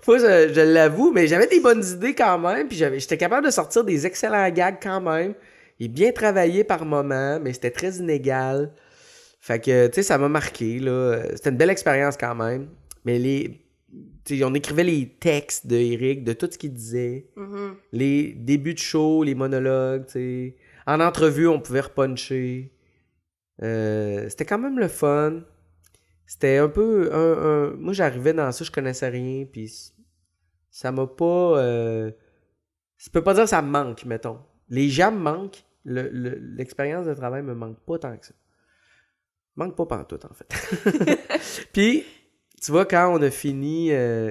Faut je l'avoue, mais j'avais des bonnes idées quand même, puis j'étais capable de sortir des excellents gags quand même, et bien travaillé par moments, mais c'était très inégal, fait que tu sais, ça m'a marqué là. C'était une belle expérience quand même, mais on écrivait les textes de Eric, de tout ce qu'il disait. Les débuts de show, les monologues, t'sais. En entrevue, on pouvait repuncher. C'était quand même le fun. C'était un peu... Moi, j'arrivais dans ça, je connaissais rien, puis ça m'a pas... Je peux pas dire que ça me manque, mettons. Les gens me manquent. L'expérience de travail me manque pas tant que ça. Manque pas pantoute, en fait. Puis... Tu vois, quand on a fini,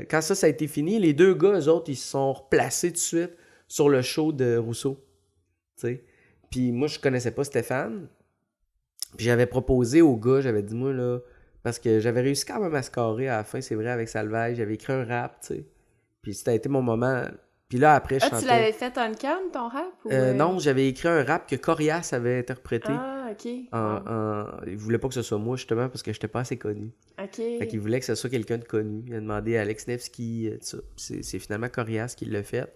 quand ça a été fini, les deux gars, eux autres, ils se sont replacés tout de suite sur le show de Rousseau. Tu sais. Puis moi, je connaissais pas Stéphane. Puis j'avais proposé au gars, j'avais dit, moi, là, parce que j'avais réussi quand même à scorer à la fin, c'est vrai, avec Salvaille. J'avais écrit un rap, tu sais. Puis ça a été mon moment. Puis là, après, je chantais... tu l'avais fait on cam, ton rap? Ou non, j'avais écrit un rap que Corias avait interprété. Ah, OK. Il voulait pas que ce soit moi, justement, parce que j'étais pas assez connu. OK. Fait qu'il voulait que ce soit quelqu'un de connu. Il a demandé à Alex Nevsky, tout ça. C'est finalement Corias qui l'a fait.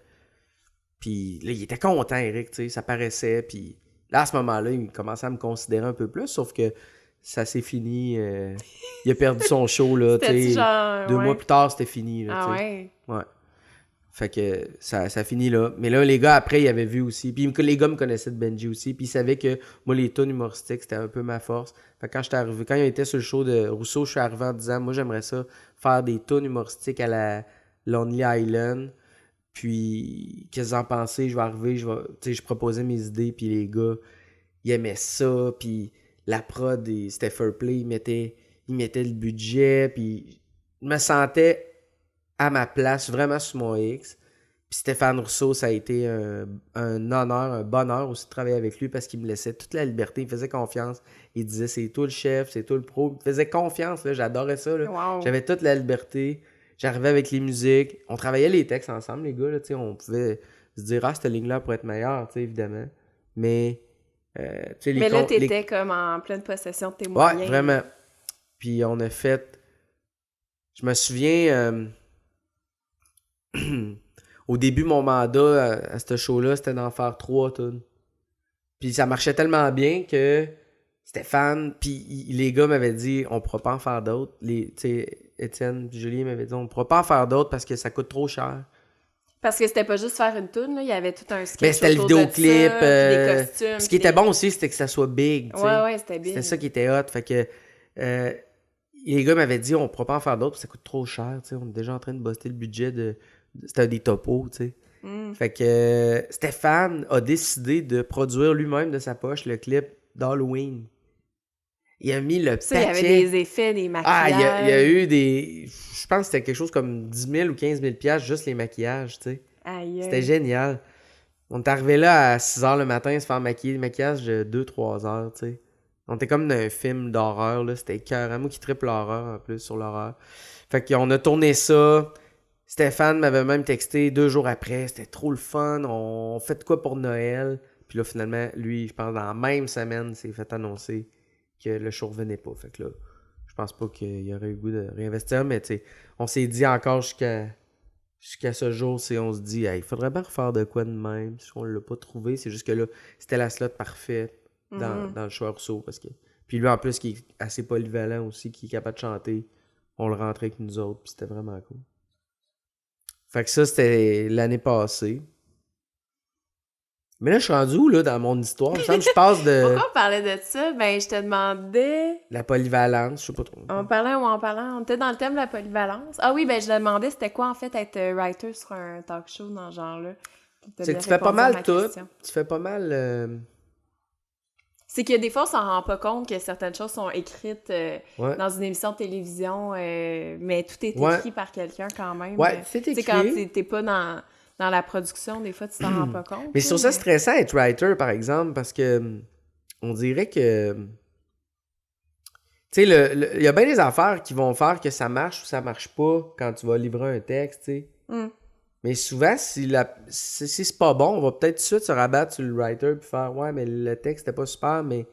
Puis là, il était content, Eric, tu sais, ça paraissait. Puis là, à ce moment-là, il commençait à me considérer un peu plus, sauf que ça s'est fini. Il a perdu son show, là, tu sais. 2 mois plus tard, c'était fini, là, tu sais. Ouais. Fait que ça finit là. Mais là, les gars, après, ils avaient vu aussi. Puis les gars me connaissaient de Benji aussi. Puis ils savaient que moi, les tunes humoristiques, c'était un peu ma force. Fait que quand j'étais arrivé, quand il était sur le show de Rousseau, je suis arrivé en disant, moi, j'aimerais ça faire des tunes humoristiques à la Lonely Island. Puis, qu'est-ce que vous en pensez? Je vais arriver, tu sais, je proposais mes idées. Puis les gars, ils aimaient ça. Puis la prod, c'était fair play. Ils mettaient le budget. Puis je me sentais à ma place, vraiment sur mon X. Puis Stéphane Rousseau, ça a été un honneur, un bonheur aussi de travailler avec lui parce qu'il me laissait toute la liberté, il me faisait confiance. Il disait, c'est toi le chef, c'est toi le pro. Il me faisait confiance, là, j'adorais ça. Là. Wow. J'avais toute la liberté. J'arrivais avec les musiques. On travaillait les textes ensemble, les gars. Là, on pouvait se dire, cette ligne-là pourrait être meilleure, évidemment. Mais, mais là, t'étais comme en pleine possession de tes moyens. Ouais, vraiment. Puis on a fait... Je me souviens... Au début, mon mandat à ce show-là, c'était d'en faire 3 tunes. Puis ça marchait tellement bien que Stéphane, puis les gars m'avaient dit, on pourra pas en faire d'autres. Tu sais, Étienne puis Julie m'avaient dit, on pourra pas en faire d'autres parce que ça coûte trop cher. Parce que c'était pas juste faire une toune, là, il y avait tout un sketch. Mais c'était le autour de vidéoclip. ça, puis des costumes. Ce qui était bon aussi, c'était que ça soit big. Tu sais. Ouais, c'était big. C'était ça qui était hot. Fait que les gars m'avaient dit, on pourra pas en faire d'autres parce que ça coûte trop cher. Tu sais. On est déjà en train de bosser le budget de. C'était des topos, tu sais. Fait que Stéphane a décidé de produire lui-même de sa poche le clip d'Halloween. Il a mis le ça, paquet. Il y avait des effets, des maquillages. Il y a eu des... Je pense que c'était quelque chose comme 10 000 ou 15 000 piastres, juste les maquillages, tu sais. C'était génial. On est arrivé là à 6 h le matin, se faire maquiller, le maquillage de 2-3 heures, tu sais. On était comme dans un film d'horreur, là. C'était écœurant. Moi qui triple l'horreur, en plus, sur l'horreur. Fait qu'on a tourné ça. Stéphane m'avait même texté 2 jours après. C'était trop le fun. On fait de quoi pour Noël? Puis là, finalement, lui, je pense dans la même semaine, il s'est fait annoncer que le show revenait pas. Fait que là, je pense pas qu'il y aurait eu le goût de réinvestir, mais tu sais, on s'est dit encore jusqu'à ce jour, on se dit, hey, il faudrait bien refaire de quoi de même. Si on l'a pas trouvé, c'est juste que là, c'était la slot parfaite dans le choix Rousseau. Parce que... Puis lui, en plus, qui est assez polyvalent aussi, qui est capable de chanter, on le rentrait avec nous autres, puis c'était vraiment cool. Fait que ça, c'était l'année passée. Mais là, je suis rendu où, là, dans mon histoire? Il me semble que je passe de... Pourquoi on parlait de ça? Ben, je te demandais... La polyvalence, je sais pas trop. On était dans le thème de la polyvalence. Ah oui, ben, je te demandais c'était quoi, en fait, être writer sur un talk show dans ce genre-là. C'est que tu fais pas mal tout. Tu fais pas mal... C'est que des fois, on s'en rend pas compte que certaines choses sont écrites dans une émission de télévision, mais tout est écrit par quelqu'un quand même. Ouais, c'est écrit. Tu sais, quand t'es pas dans la production, des fois, tu t'en rends pas compte. Mais sur ça, c'est stressant être writer, par exemple, parce que on dirait que... Tu sais, il y a bien des affaires qui vont faire que ça marche ou ça marche pas quand tu vas livrer un texte, tu sais. Mais souvent, si c'est pas bon, on va peut-être tout de suite se rabattre sur le writer puis faire « Ouais, mais le texte était pas super, mais... »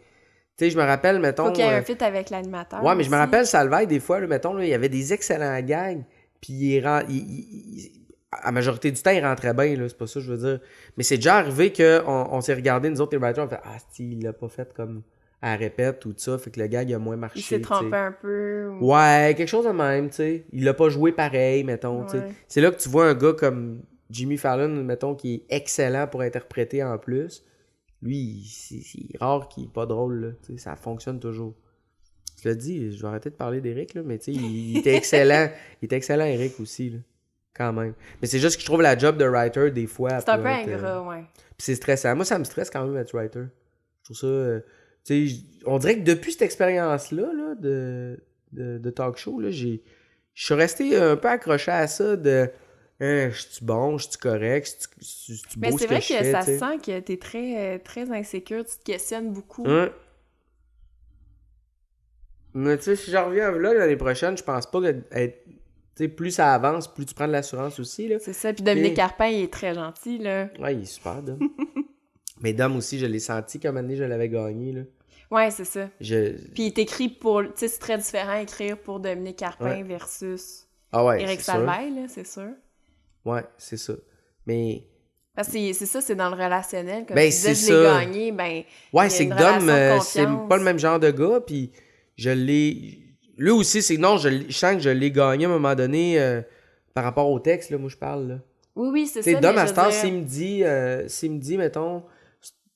Tu sais, je me rappelle, mettons... Faut qu'il y ait un fit avec l'animateur. Ouais, mais je me rappelle, Salvaille, des fois, là, mettons, là, il y avait des excellents gags, puis à la majorité du temps, il rentrait bien, là, c'est pas ça que je veux dire. Mais c'est déjà arrivé qu'on s'est regardé, nous autres, les writers, on fait « Ah, il l'a pas fait comme... » à répète, tout ça, fait que le gag a moins marché. Il s'est trompé un peu. Ouais, quelque chose de même, tu sais. Il l'a pas joué pareil, mettons, tu sais. C'est là que tu vois un gars comme Jimmy Fallon, mettons, qui est excellent pour interpréter en plus. Lui, c'est rare qu'il est pas drôle, là. Tu sais, ça fonctionne toujours. Je l'ai dit, je vais arrêter de parler d'Éric, là, mais tu sais, il était excellent. Il était excellent, Éric, aussi, là. Quand même. Mais c'est juste que je trouve la job de writer, des fois... C'est un peu ingrat, ouais. Puis c'est stressant. Moi, ça me stresse quand même être writer. Je trouve ça... Tu sais, on dirait que depuis cette expérience-là là, de talk show, là, je suis resté un peu accroché à ça de je suis bon, je suis correct, je suis beau. Mais c'est vrai que fais, ça t'sais. sent que t'es très, très insécure, tu te questionnes beaucoup. Mais tu sais, si je reviens là l'année prochaine, je pense pas que plus ça avance, plus tu prends de l'assurance aussi. Là. C'est ça, puis Dominique Carpin, il est très gentil, là. Ouais, il est super, Dom. Mais Dom aussi, je l'ai senti comme année, je l'avais gagné, là. Ouais, c'est ça. Puis il t'écrit pour... Tu sais, c'est très différent écrire pour Dominique Carpin versus Éric Salvaille, là, c'est sûr. Ouais, c'est ça. Mais... Parce que c'est ça, c'est dans le relationnel. Comme ben, tu disais, c'est je l'ai ça. gagné, ben... Ouais, c'est que Dom, c'est pas le même genre de gars, puis je l'ai... Lui aussi, c'est... Non, je sens que je l'ai gagné à un moment donné par rapport au texte, là, moi, je parle, là. Oui, c'est ça. Dom, à ce temps, s'il me dit, mettons,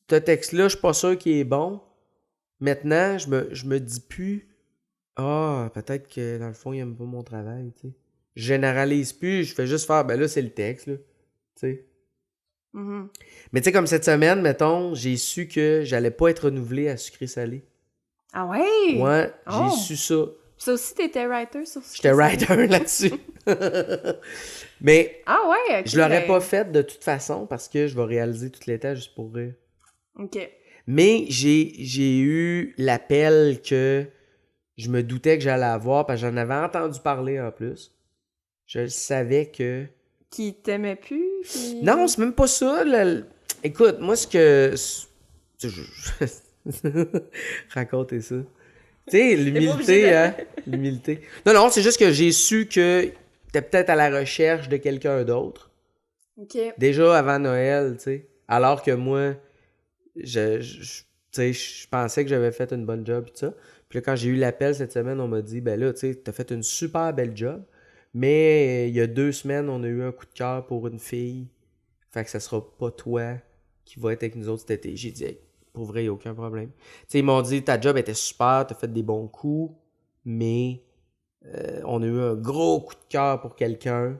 ce texte-là, je suis pas sûr qu'il est bon, maintenant, je me dis plus, peut-être que dans le fond, il aime pas mon travail, tu sais. Je généralise plus, je fais juste faire, ben là, c'est le texte, là, tu sais. Mm-hmm. Mais tu sais, comme cette semaine, mettons, j'ai su que j'allais pas être renouvelé à sucré-salé. Ah ouais? Ouais, j'ai su ça. Ça aussi, t'étais writer sur ça? J'étais writer là-dessus. Mais ouais, okay, je l'aurais pas fait de toute façon parce que je vais réaliser tout l'état juste pour rire. OK. Mais j'ai eu l'appel que je me doutais que j'allais avoir parce que j'en avais entendu parler en plus. Je savais que... Qui t'aimait plus? Puis... Non, c'est même pas ça. Écoute, moi, ce que... Racontez ça. Tu sais, l'humilité, hein? L'humilité. Non, c'est juste que j'ai su que t'es peut-être à la recherche de quelqu'un d'autre. OK. Déjà avant Noël, tu sais. Alors que moi, tu sais, je pensais que j'avais fait une bonne job et tout ça. Puis là, quand j'ai eu l'appel cette semaine, on m'a dit, ben là, tu sais, t'as fait une super belle job, mais il y a 2 semaines, on a eu un coup de cœur pour une fille. Fait que ça sera pas toi qui va être avec nous autres cet été. J'ai dit, hey, pour vrai, il n'y a aucun problème. Tu sais, ils m'ont dit, ta job était super, t'as fait des bons coups, mais on a eu un gros coup de cœur pour quelqu'un.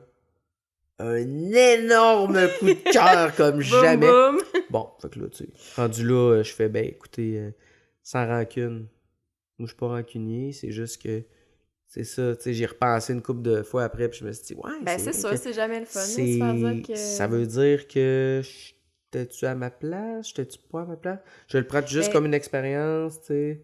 Un énorme coup de cœur comme jamais. Boum! Bon, fait que là, tu sais, rendu là, je fais, ben écoutez, sans rancune. Moi, je suis pas rancunier, c'est juste que, c'est ça, tu sais, j'ai repensé une couple de fois après, puis je me suis dit, ouais, Ben, c'est sûr, c'est jamais le fun, de se faire dire que... Ça veut dire que j'étais-tu à ma place? J'étais-tu pas à ma place? Je le prends juste Ben, comme une expérience, tu sais.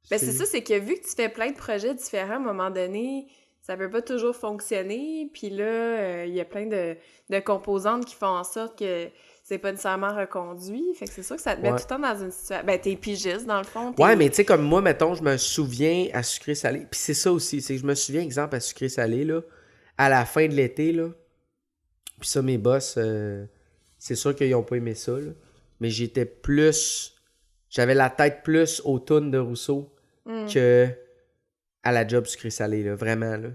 Ben, c'est ça, c'est que vu que tu fais plein de projets différents, à un moment donné, ça peut pas toujours fonctionner. Puis là, il y a plein de composantes qui font en sorte que c'est pas nécessairement reconduit. Fait que c'est sûr que ça te met Ouais. tout le temps dans une situation... Ben, t'es pigiste, dans le fond. Ouais, mais tu sais, comme moi, mettons, je me souviens à sucré-salé. Puis c'est ça aussi, c'est que je me souviens, exemple, à sucré-salé, là, à la fin de l'été, là. Puis ça, mes boss, c'est sûr qu'ils ont pas aimé ça, là. Mais j'étais plus... J'avais la tête plus aux tunes de Rousseau que à la job sucré-salé, là. Vraiment, là.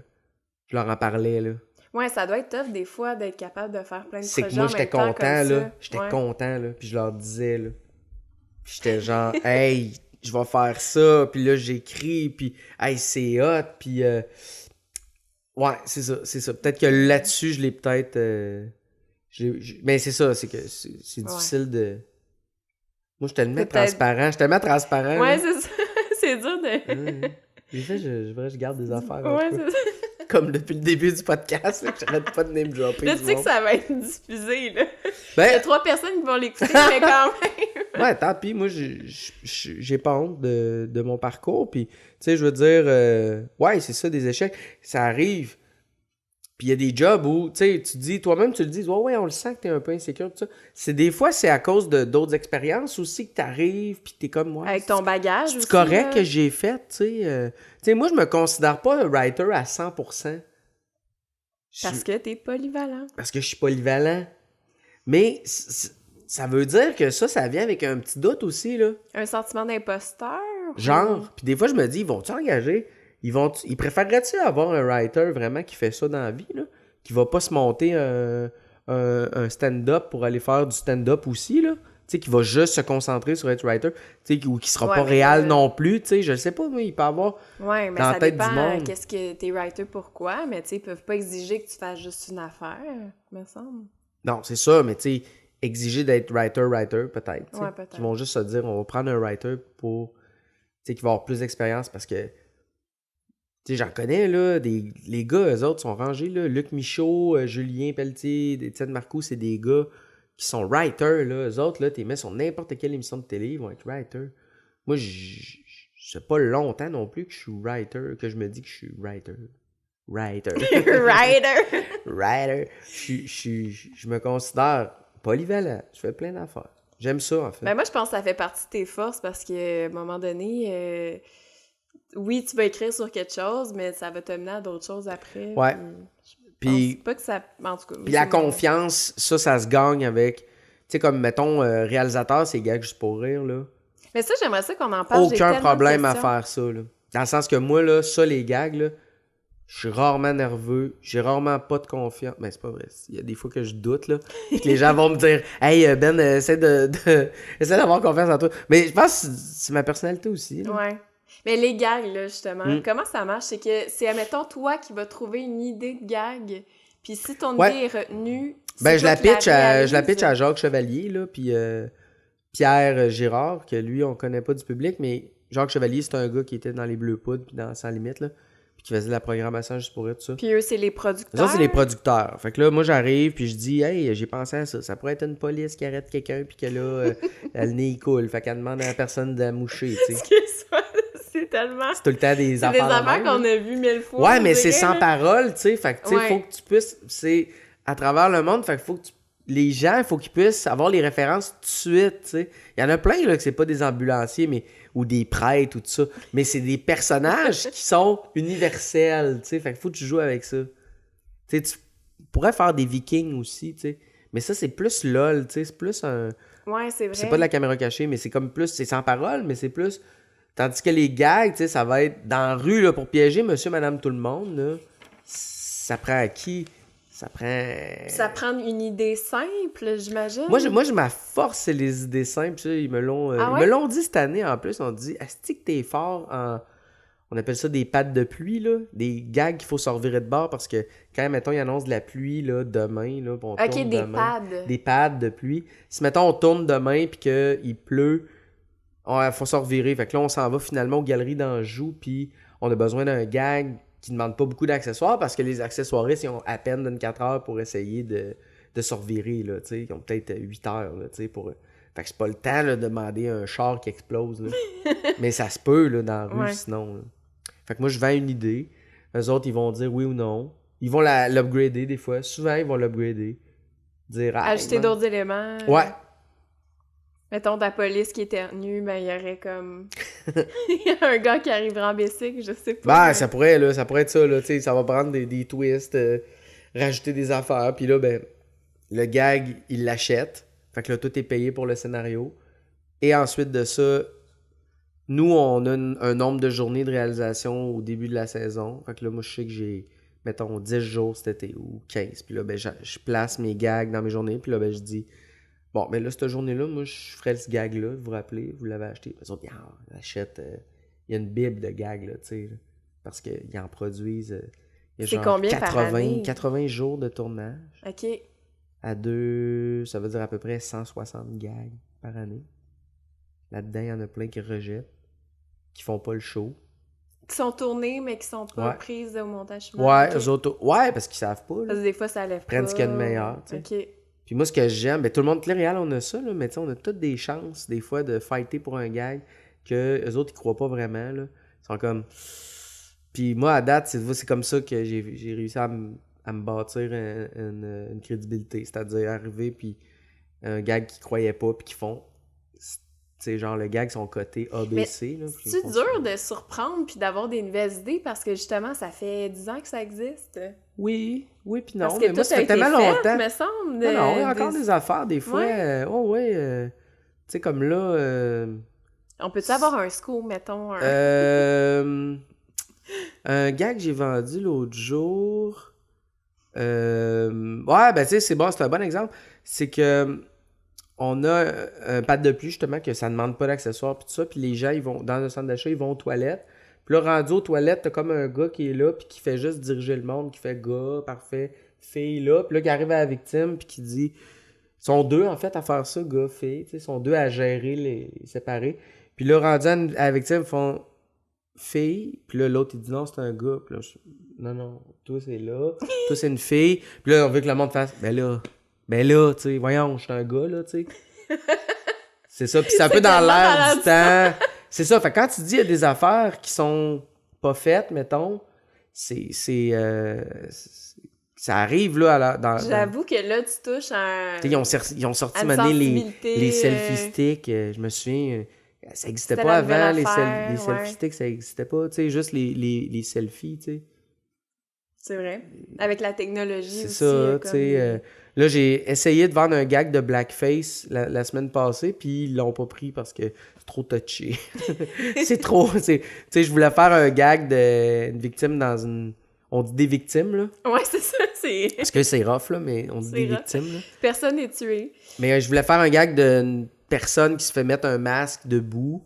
Je leur en parlais, là. Ouais, ça doit être tough, des fois, d'être capable de faire plein de C'est projets que moi, en j'étais même temps content, comme là. ça. J'étais Ouais. content, là. Puis je leur disais, là. Puis j'étais genre, hey, je vais faire ça. Puis là, j'écris. Puis, hey, c'est hot. Puis, ouais, c'est ça, c'est ça. Peut-être que là-dessus, je l'ai peut-être... Mais c'est ça, c'est que c'est difficile de... Moi, je suis tellement C'est peut-être- transparent. Je suis tellement transparent, Ouais, là. c'est ça. C'est dur de... Ouais. Des fois, je garde des affaires. Ouais, entre eux. c'est ça. Comme depuis le début du podcast, là, que j'arrête pas de name dropper. Là, du tu sais que monde. ça va être diffusé, là. Il y Ben, a 3 personnes qui vont l'écouter, mais quand même... ouais, tant pis. Moi, j'ai pas honte de mon parcours. Puis, tu sais, je veux dire, ouais, c'est ça, des échecs. Ça arrive. Puis, il y a des jobs où, tu sais, tu dis, toi-même, tu le dis, ouais, on le sent que t'es un peu insécure, tout ça. Des fois, c'est à cause d'autres expériences aussi que t'arrives, puis t'es comme, ouais. Avec ton bagage aussi, C'est correct là. que j'ai fait, tu sais. Tu sais, moi, je me considère pas un writer à 100%. Parce que t'es polyvalent. Parce que je suis polyvalent. Mais ça veut dire que ça vient avec un petit doute aussi, là. Un sentiment d'imposteur? Genre, puis des fois, je me dis, ils vont-tu engager? Ils préféreraient-tu avoir un writer vraiment qui fait ça dans la vie, là? Qui va pas se monter un stand-up pour aller faire du stand-up aussi, là? Tu sais, qui va juste se concentrer sur être writer, tu sais, ou qui sera Ouais, pas mais réel non plus, tu sais, je sais pas, mais il peut avoir Ouais, mais dans la ça tête du dépend monde. qu'est-ce que t'es writer pourquoi, mais tu sais, ils peuvent pas exiger que tu fasses juste une affaire, me semble. Non, c'est ça, mais tu sais, exiger d'être writer, peut-être. tu sais. Ouais, peut-être. Qui vont juste se dire, on va prendre un writer pour, tu sais, qui va avoir plus d'expérience parce que, tu sais, j'en connais, là, les gars, eux autres sont rangés, là. Luc Michaud, Julien Pelletier, Étienne Marcoux, c'est des gars qui sont writers, là. Eux autres, là, t'es mis sur n'importe quelle émission de télé, ils vont être writers. Moi, c'est pas longtemps non plus que je suis writer, que je me dis que je suis writer. Writer. Writer. Je me considère polyvalent. Je fais plein d'affaires. J'aime ça, en fait. Ben moi, je pense que ça fait partie de tes forces parce qu'à un moment donné, oui, tu vas écrire sur quelque chose, mais ça va te mener à d'autres choses après. Ouais. Puis, je pense pas que ça... En tout cas... Puis la confiance, ça se gagne avec... Tu sais, comme, mettons, réalisateur, c'est gag juste pour rire, là. Mais ça, j'aimerais ça qu'on en parle. J'ai Aucun tellement de problème à questions. faire ça, là. Dans le sens que moi, là, ça, les gags, là, je suis rarement nerveux, j'ai rarement pas de confiance. Mais c'est pas vrai. Il y a des fois que je doute, là. Puis que les gens vont me dire, hey, Ben, essaie essaie d'avoir confiance en toi. Mais je pense que c'est ma personnalité aussi, là. Ouais. Mais les gags, là, justement, Mm. comment ça marche? C'est que c'est, admettons, toi qui vas trouver une idée de gag, puis si ton Ouais. idée est retenue, c'est Ben, toi je la qui pitch réalises. à Jacques Chevalier, là, puis Pierre Girard, que lui, on connaît pas du public, mais Jacques Chevalier, c'est un gars qui était dans les Bleus Poudres, puis dans Sans Limite, là, puis qui faisait de la programmation juste pour eux, tout ça. Puis eux, c'est les producteurs. Ça, c'est les producteurs. Fait que là, moi, j'arrive, puis je dis, hey, j'ai pensé à ça. Ça pourrait être une police qui arrête quelqu'un, puis que là, le nez, il coule. Fait qu'elle demande à la personne de la moucher, tu sais. Excuse-moi, c'est tellement... C'est tout le temps des C'est des affaires de affaires même, qu'on là. a vues 1000 fois. Ouais, on mais c'est dirait, sans là. parole, tu sais. Fait que, tu sais, Ouais. faut que tu puisses. C'est à travers le monde, fait que faut que les gens, il faut qu'ils puissent avoir les références tout de suite, tu sais. Il y en a plein, là, que c'est pas des ambulanciers, mais ou des prêtres ou tout ça. Mais c'est des personnages qui sont universels, tu sais. Fait que faut que tu joues avec ça. Tu sais, tu pourrais faire des Vikings aussi, tu sais. Mais ça, c'est plus LOL, tu sais, c'est plus un... Ouais, c'est vrai. C'est pas de la caméra cachée, mais c'est comme plus... C'est sans parole, mais c'est plus... Tandis que les gags, tu sais, ça va être dans la rue, là, pour piéger monsieur, madame, tout le monde, là. Ça prend à qui? Ça prend... une idée simple, j'imagine. Moi, ma force, c'est les idées simples. Ça, ils me l'ont dit cette année, en plus. On dit, est-ce que t'es fort en... On appelle ça des pattes de pluie, là. Des gags qu'il faut se revirer de bord parce que quand, mettons, ils annoncent de la pluie, là, demain, là, on tourne des demain. pads. Des pads de pluie. Si, mettons, on tourne demain puis qu'il pleut, il faut se revirer. Fait que là, on s'en va finalement aux galeries d'Anjou puis on a besoin d'un gag qui ne demande pas beaucoup d'accessoires parce que les accessoiristes, ils ont à peine 24 heures pour essayer de se revirer, là, tu sais. Ils ont peut-être 8 heures, là, tu sais, pour... Fait que c'est pas le temps, là, de demander un char qui explose, là. Mais ça se peut, là, dans la rue, sinon, là. Fait que moi, je vends une idée. Eux autres, ils vont dire oui ou non. Ils vont l'upgrader des fois. Souvent, ils vont l'upgrader. Dire... Ajouter d'autres éléments. Ouais. Mettons, ta police qui éternue, ben, il y aurait comme... Il y a un gars qui arriverait en bicycle, je sais pas. Ben, ça pourrait être ça, là, tu sais, ça va prendre des twists, rajouter des affaires, puis là, ben, le gag, il l'achète, fait que là, tout est payé pour le scénario, et ensuite de ça, nous, on a un nombre de journées de réalisation au début de la saison, fait que là, moi, je sais que j'ai, mettons, 10 jours cet été, ou 15, puis là, ben, je place mes gags dans mes journées, puis là, ben, je dis... Bon, mais là, cette journée-là, moi, je ferais ce gag-là. Vous vous rappelez, vous l'avez acheté. Les autres, ils achètent... Il y a une bible de gags, là, tu sais. Parce qu'ils en produisent... il y a c'est combien 80, par année? 80 jours de tournage. OK. À deux... Ça veut dire à peu près 160 gags par année. Là-dedans, il y en a plein qui rejettent. Qui font pas le show. Qui sont tournés, mais qui sont pas prises au montage final. Ouais, eux autres... Ouais, parce qu'ils savent pas, là. Parce que des fois, ça lève pas. Prennent ce qu'il y a de meilleur, tu sais. OK. Puis moi, ce que j'aime, ben tout le monde, Téléréal, on a ça, là, mais tu sais, on a toutes des chances, des fois, de fighter pour un gag que eux autres, ils croient pas vraiment, là. Ils sont comme... Puis moi, à date, c'est comme ça que j'ai réussi à me bâtir une crédibilité. C'est-à-dire arriver, puis un gag qu'ils croyaient pas, puis qu'ils font... Tu sais, genre, le gag, sont cotés ABC, là. C'est dur de surprendre puis d'avoir des nouvelles idées parce que, justement, ça fait 10 ans que ça existe. Oui, puis non, parce que mais moi, ça fait tellement longtemps. Me semble, Non, il y a encore des affaires, des fois. Tu sais, comme là... On peut-tu avoir un scoop, mettons? Un gag que j'ai vendu l'autre jour... Ouais, ben tu sais, c'est bon, c'est un bon exemple. C'est que... On a un pad de pluie, justement, que ça ne demande pas d'accessoires, puis tout ça. Puis les gens, ils vont dans un centre d'achat, ils vont aux toilettes. Puis là, rendu aux toilettes, t'as comme un gars qui est là, puis qui fait juste diriger le monde, qui fait gars, parfait, fille, là. Puis là, qui arrive à la victime, puis qui dit... Ils sont deux, en fait, à faire ça, gars, fille. Ils sont deux à gérer les séparer. Puis là, rendu à la victime, ils font fille. Puis là, l'autre, il dit non, c'est un gars. Puis là, non, toi, c'est là. Toi, c'est une fille. Puis là, on veut que le monde fasse, ben là, tu sais, voyons, je suis un gars, là, tu sais. C'est ça, puis c'est un peu dans l'air du temps. C'est ça, fait que quand tu dis il y a des affaires qui sont pas faites, mettons, ça arrive, là, J'avoue que là, tu touches à... Ils ont sorti maintenant les selfie sticks, je me souviens, ça existait pas avant, les selfie sticks, ça existait pas, tu sais, juste les selfies, tu sais. C'est vrai. Avec la technologie c'est aussi. C'est ça, tu sais. Là, j'ai essayé de vendre un gag de blackface la semaine passée, puis ils l'ont pas pris parce que c'est trop touché. C'est trop... Tu sais, je voulais faire un gag d'une victime dans une... On dit des victimes, là. Ouais, c'est ça, c'est... Parce que c'est rough, là, mais on dit des victimes, là. Personne n'est tué. Mais je voulais faire un gag d'une personne qui se fait mettre un masque debout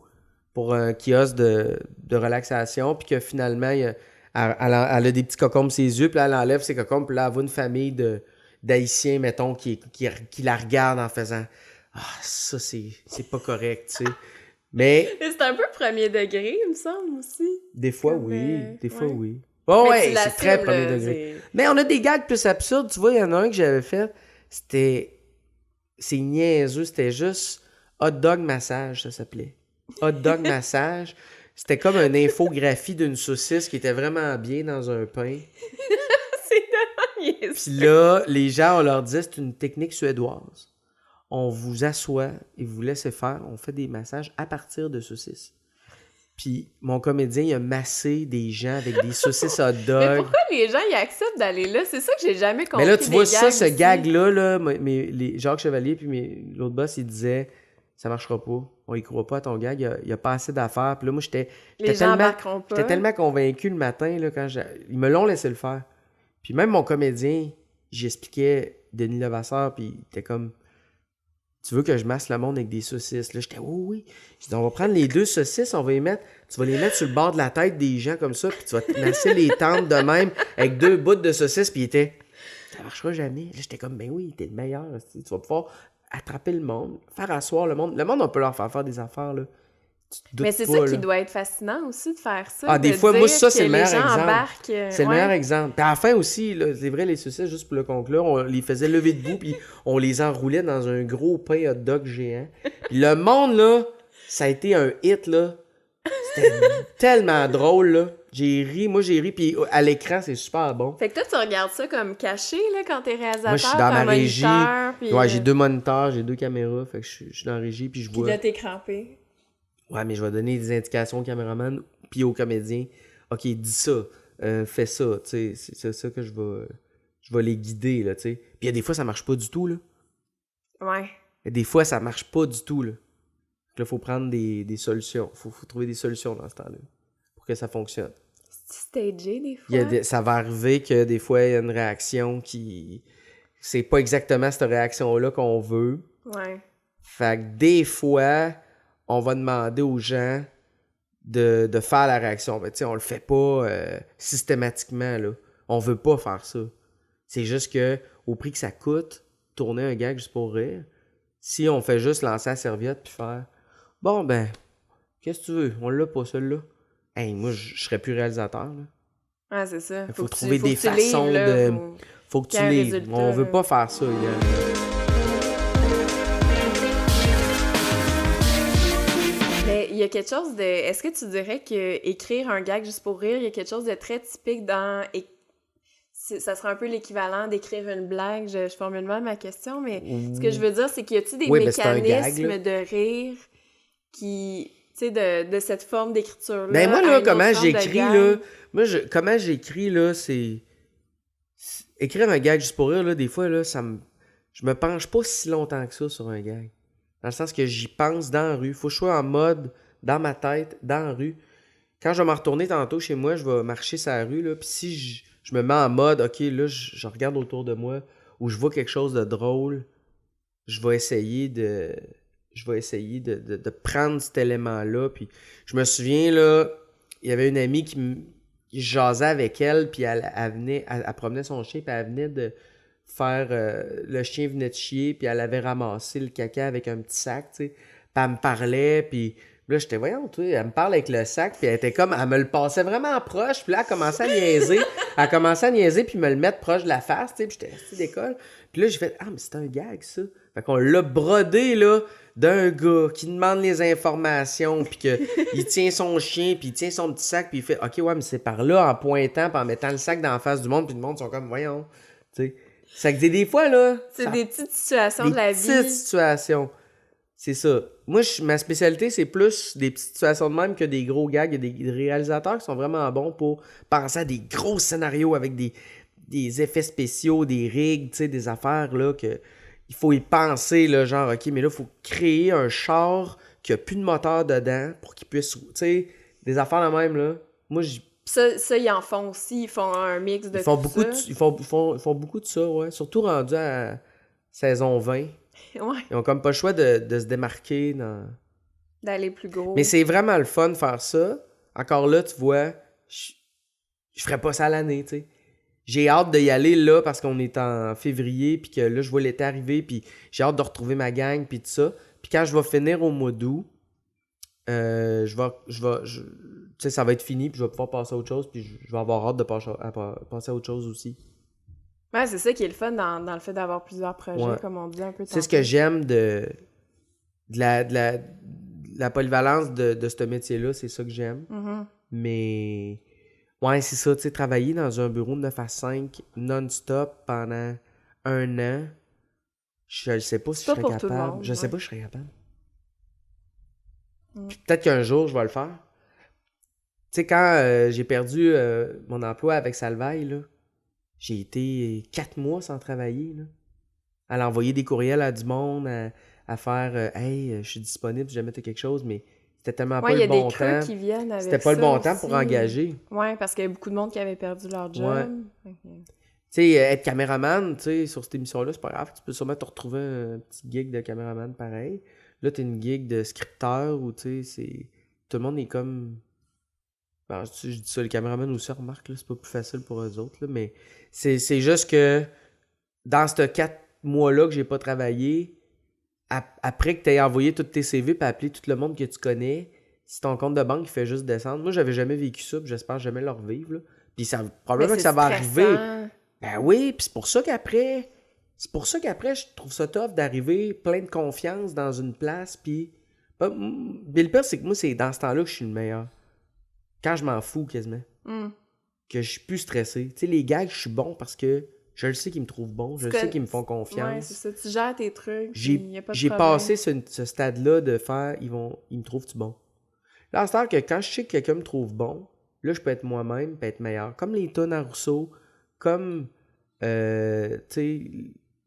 pour un kiosque de relaxation, puis que finalement, elle a des petits cocombes sur ses yeux, puis là, elle enlève ses cocombes, puis là, elle voit une famille d'Haïtiens, mettons, qui la regardent en faisant « Ah, ça, c'est pas correct, tu sais. » Mais... C'est un peu premier degré, il me semble, aussi. Des fois, oui. Des fois, oui. Oh, ouais, c'est très premier degré. Mais on a des gags plus absurdes. Tu vois, il y en a un que j'avais fait, c'est niaiseux, c'était juste hot dog massage, ça s'appelait. Hot dog massage. C'était comme une infographie d'une saucisse qui était vraiment bien dans un pain. C'est tellement niaiseux. Puis là, les gens, on leur dit, c'est une technique suédoise. On vous assoit et vous laissez faire. On fait des massages à partir de saucisses. Puis mon comédien, il a massé des gens avec des saucisses hot dog. Mais pourquoi les gens, ils acceptent d'aller là? C'est ça que j'ai jamais compris. Mais là, tu vois ça, ce ici. gag-là, là, Jacques Chevalier puis l'autre boss, il disait ça marchera pas. On y croit pas à ton gag, il y a pas assez d'affaires. Puis là, moi, j'étais tellement convaincu le matin, là, ils me l'ont laissé le faire. Puis même mon comédien, j'expliquais Denis Levasseur, puis il était comme tu veux que je masse le monde avec des saucisses? Là, j'étais oui. Je dis, on va prendre les 2 saucisses, tu vas les mettre sur le bord de la tête des gens comme ça, puis tu vas te masser les tentes de même avec 2 bouts de saucisses, puis il était ça marchera jamais. Là, j'étais comme ben oui, t'es le meilleur, tu vas pouvoir attraper le monde, faire asseoir le monde. Le monde, on peut leur faire des affaires, là. Mais c'est ça qui doit être fascinant aussi de faire ça. Ah, des fois, moi, ça, c'est le meilleur exemple. Embarquent, c'est le meilleur exemple. Puis à la fin aussi, là, c'est vrai, les saucisses, juste pour le conclure, on les faisait lever debout, puis on les enroulait dans un gros pain hot dog géant. Puis le monde, là, ça a été un hit, là. C'était tellement drôle, là. J'ai ri, puis à l'écran, c'est super bon. Fait que toi, tu regardes ça comme caché, là, quand t'es réalisateur. Moi, je suis dans ma régie. Puis, ouais, j'ai 2 moniteurs, j'ai 2 caméras, fait que je suis dans la régie, puis je vois... Puis là, t'es crampé. Ouais, mais je vais donner des indications au caméraman puis au comédien. OK, dis ça, fais ça, tu sais, c'est ça que je vais les guider, là, tu sais. Puis il y a des fois, ça marche pas du tout, là. Ouais. Et des fois, ça marche pas du tout, là. Donc là, il faut prendre des solutions. Faut trouver des solutions dans ce temps-là pour que ça fonctionne. C'est stagé, des fois? Ça va arriver que des fois, il y a une réaction qui... C'est pas exactement cette réaction-là qu'on veut. Ouais. Fait que des fois... on va demander aux gens de faire la réaction. Mais tu sais, on le fait pas systématiquement, là. On veut pas faire ça. C'est juste que, au prix que ça coûte, tourner un gag juste pour rire, si on fait juste lancer la serviette puis faire « Bon, ben, qu'est-ce que tu veux? On l'a pas, celui-là. » Hey, moi, je serais plus réalisateur, là. Ah, c'est ça. Il faut trouver des façons de... Faut que tu livres. On veut pas faire ça, idéalement. Il y a quelque chose de... Est-ce que tu dirais qu'écrire un gag juste pour rire, il y a quelque chose de très typique dans... Ça serait un peu l'équivalent d'écrire une blague. Je formule mal ma question, mais ce que je veux dire, c'est qu'il y a-tu des mécanismes de rire qui... Tu sais, de cette forme d'écriture-là. Ben moi, là, comment j'écris, là... Comment j'écris, là, c'est... Écrire un gag juste pour rire, là, des fois, là, je me penche pas si longtemps que ça sur un gag. Dans le sens que j'y pense dans la rue. Faut que je sois en mode, dans ma tête, dans la rue. Quand je vais m'en retourner tantôt chez moi, je vais marcher sur la rue, là, puis si je me mets en mode, OK, là, je regarde autour de moi, ou je vois quelque chose de drôle, je vais essayer de prendre cet élément-là. Puis je me souviens, là, il y avait une amie qui jasait avec elle, puis elle promenait son chien, puis elle venait de faire... le chien venait de chier, puis elle avait ramassé le caca avec un petit sac, tu sais. Puis elle me parlait, puis là, j'étais, voyons, tu sais, elle me parle avec le sac, puis elle était comme... Elle me le passait vraiment proche, puis là, elle commençait à niaiser. Elle commençait à niaiser, puis me le mettre proche de la face, tu sais, puis j'étais resté d'école. Puis là, j'ai fait, ah, mais c'est un gag, ça. Fait qu'on l'a brodé, là, d'un gars qui demande les informations, puis qu'il tient son chien, puis il tient son petit sac, puis il fait, OK, ouais, mais c'est par là, en pointant, puis en mettant le sac dans la face du monde, puis le monde sont comme, voyons, tu sais. Ça que des fois, là... C'est des petites situations de la vie. Des petites situations. C'est ça. Moi, ma spécialité, c'est plus des petites situations de même que des gros gags. Il y a des réalisateurs qui sont vraiment bons pour penser à des gros scénarios avec des effets spéciaux, des rigs, tu sais, des affaires, là, que il faut y penser, là, genre, OK, mais là, il faut créer un char qui a plus de moteur dedans pour qu'il puisse, tu sais, des affaires de même, là. Moi, Ça, ils en font aussi. Ils font un mix de tout ça. Ils font beaucoup de ça, ouais. Surtout rendu à saison 20. Ouais. Ils ont comme pas le choix de se démarquer d'aller plus gros. Mais c'est vraiment le fun de faire ça. Encore là, tu vois, je ferais pas ça à l'année, tu sais. J'ai hâte d'y aller là parce qu'on est en février, puis que là, je vois l'été arriver, puis j'ai hâte de retrouver ma gang, puis tout ça. Puis quand je vais finir au mois d'août, tu sais, ça va être fini, puis je vais pouvoir passer à autre chose, puis je vais avoir hâte de passer à autre chose aussi. Ouais, c'est ça qui est le fun dans le fait d'avoir plusieurs projets, ouais. Comme on dit un peu tantôt. C'est ce que j'aime de la polyvalence de ce métier-là, c'est ça que j'aime. Mm-hmm. Mais, ouais, c'est ça, tu sais, travailler dans un bureau de 9 à 5 non-stop pendant 1 an, je ne sais pas si je serais capable. Je sais pas si je serais capable. Puis peut-être qu'un jour, je vais le faire. sais, quand j'ai perdu mon emploi avec Salvaille, là, j'ai été 4 mois sans travailler, là. À l'envoyer des courriels à du monde, à faire Hey, je suis disponible si jamais t'as quelque chose, mais c'était tellement pas il y le a des bon creux temps. qui viennent avec C'était pas le ça bon temps pour aussi. engager. Ouais, parce qu'il y a beaucoup de monde qui avait perdu leur job. Ouais. Ok. Tu sais, être caméraman, tu sais, sur cette émission-là, c'est pas grave. Tu peux sûrement te retrouver un petit gig de caméraman pareil. Là, t'as une gig de scripteur où, tu sais, c'est... Tout le monde est comme... Ben, je dis ça, les caméramans aussi, remarque, là, c'est pas plus facile pour eux autres, là, mais c'est juste que dans ces 4 mois-là que j'ai pas travaillé, après que t'aies envoyé tous tes CV et appelé tout le monde que tu connais, si ton compte de banque il fait juste descendre, moi j'avais jamais vécu ça, puis j'espère jamais le revivre, là. Puis ça, probablement que ça va arriver. Ben oui, puis c'est pour ça qu'après, je trouve ça tough d'arriver plein de confiance dans une place, puis le pire, c'est que moi, c'est dans ce temps-là que je suis le meilleur. Quand je m'en fous quasiment. Que je suis plus stressé. Tu sais, les gags, je suis bon parce que je le sais qu'ils me trouvent bon, je le sais qu'ils me font confiance. Ouais, c'est ça, tu gères tes trucs, j'ai passé ce stade-là de faire, ils me trouvent-tu bon? Là, à ce temps que quand je sais que quelqu'un me trouve bon, là, je peux être moi-même, peux être meilleur. Comme les tunes à Rousseau, comme, tu sais,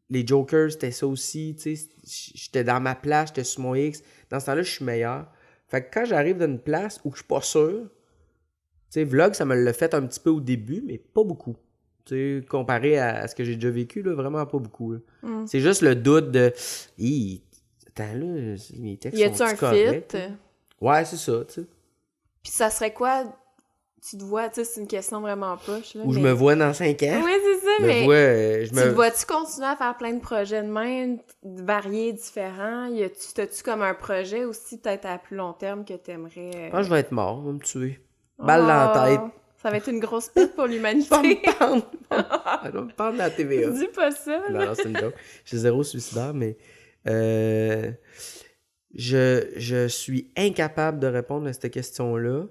les Jokers, c'était ça aussi, tu sais, j'étais dans ma place, j'étais sur mon X. Dans ce temps-là, je suis meilleur. Fait que quand j'arrive dans une place où je suis pas sûr, tu sais, Vlog, ça me l'a fait un petit peu au début, mais pas beaucoup. Tu sais, comparé à ce que j'ai déjà vécu, là, vraiment pas beaucoup. C'est juste le doute de... Attends, là, mes textes sont corrects? Ouais, c'est ça, tu sais. Puis ça serait quoi... Tu te vois, tu sais, c'est une question vraiment poche. Là, où je me vois dans 5 ans. Oui, c'est ça, mais tu te vois-tu continuer à faire plein de projets de même, variés, différents? T'as-tu comme un projet aussi, peut-être à plus long terme, que t'aimerais... Je pense que je vais être mort, on va me tuer. Balle dans la tête. Ça va être une grosse perte pour l'humanité. Je vais me pendre. Je vais me pendre dans la TVA. Dis pas ça. Non, c'est une joke. Je suis zéro suicidaire, mais... je suis incapable de répondre à cette question-là.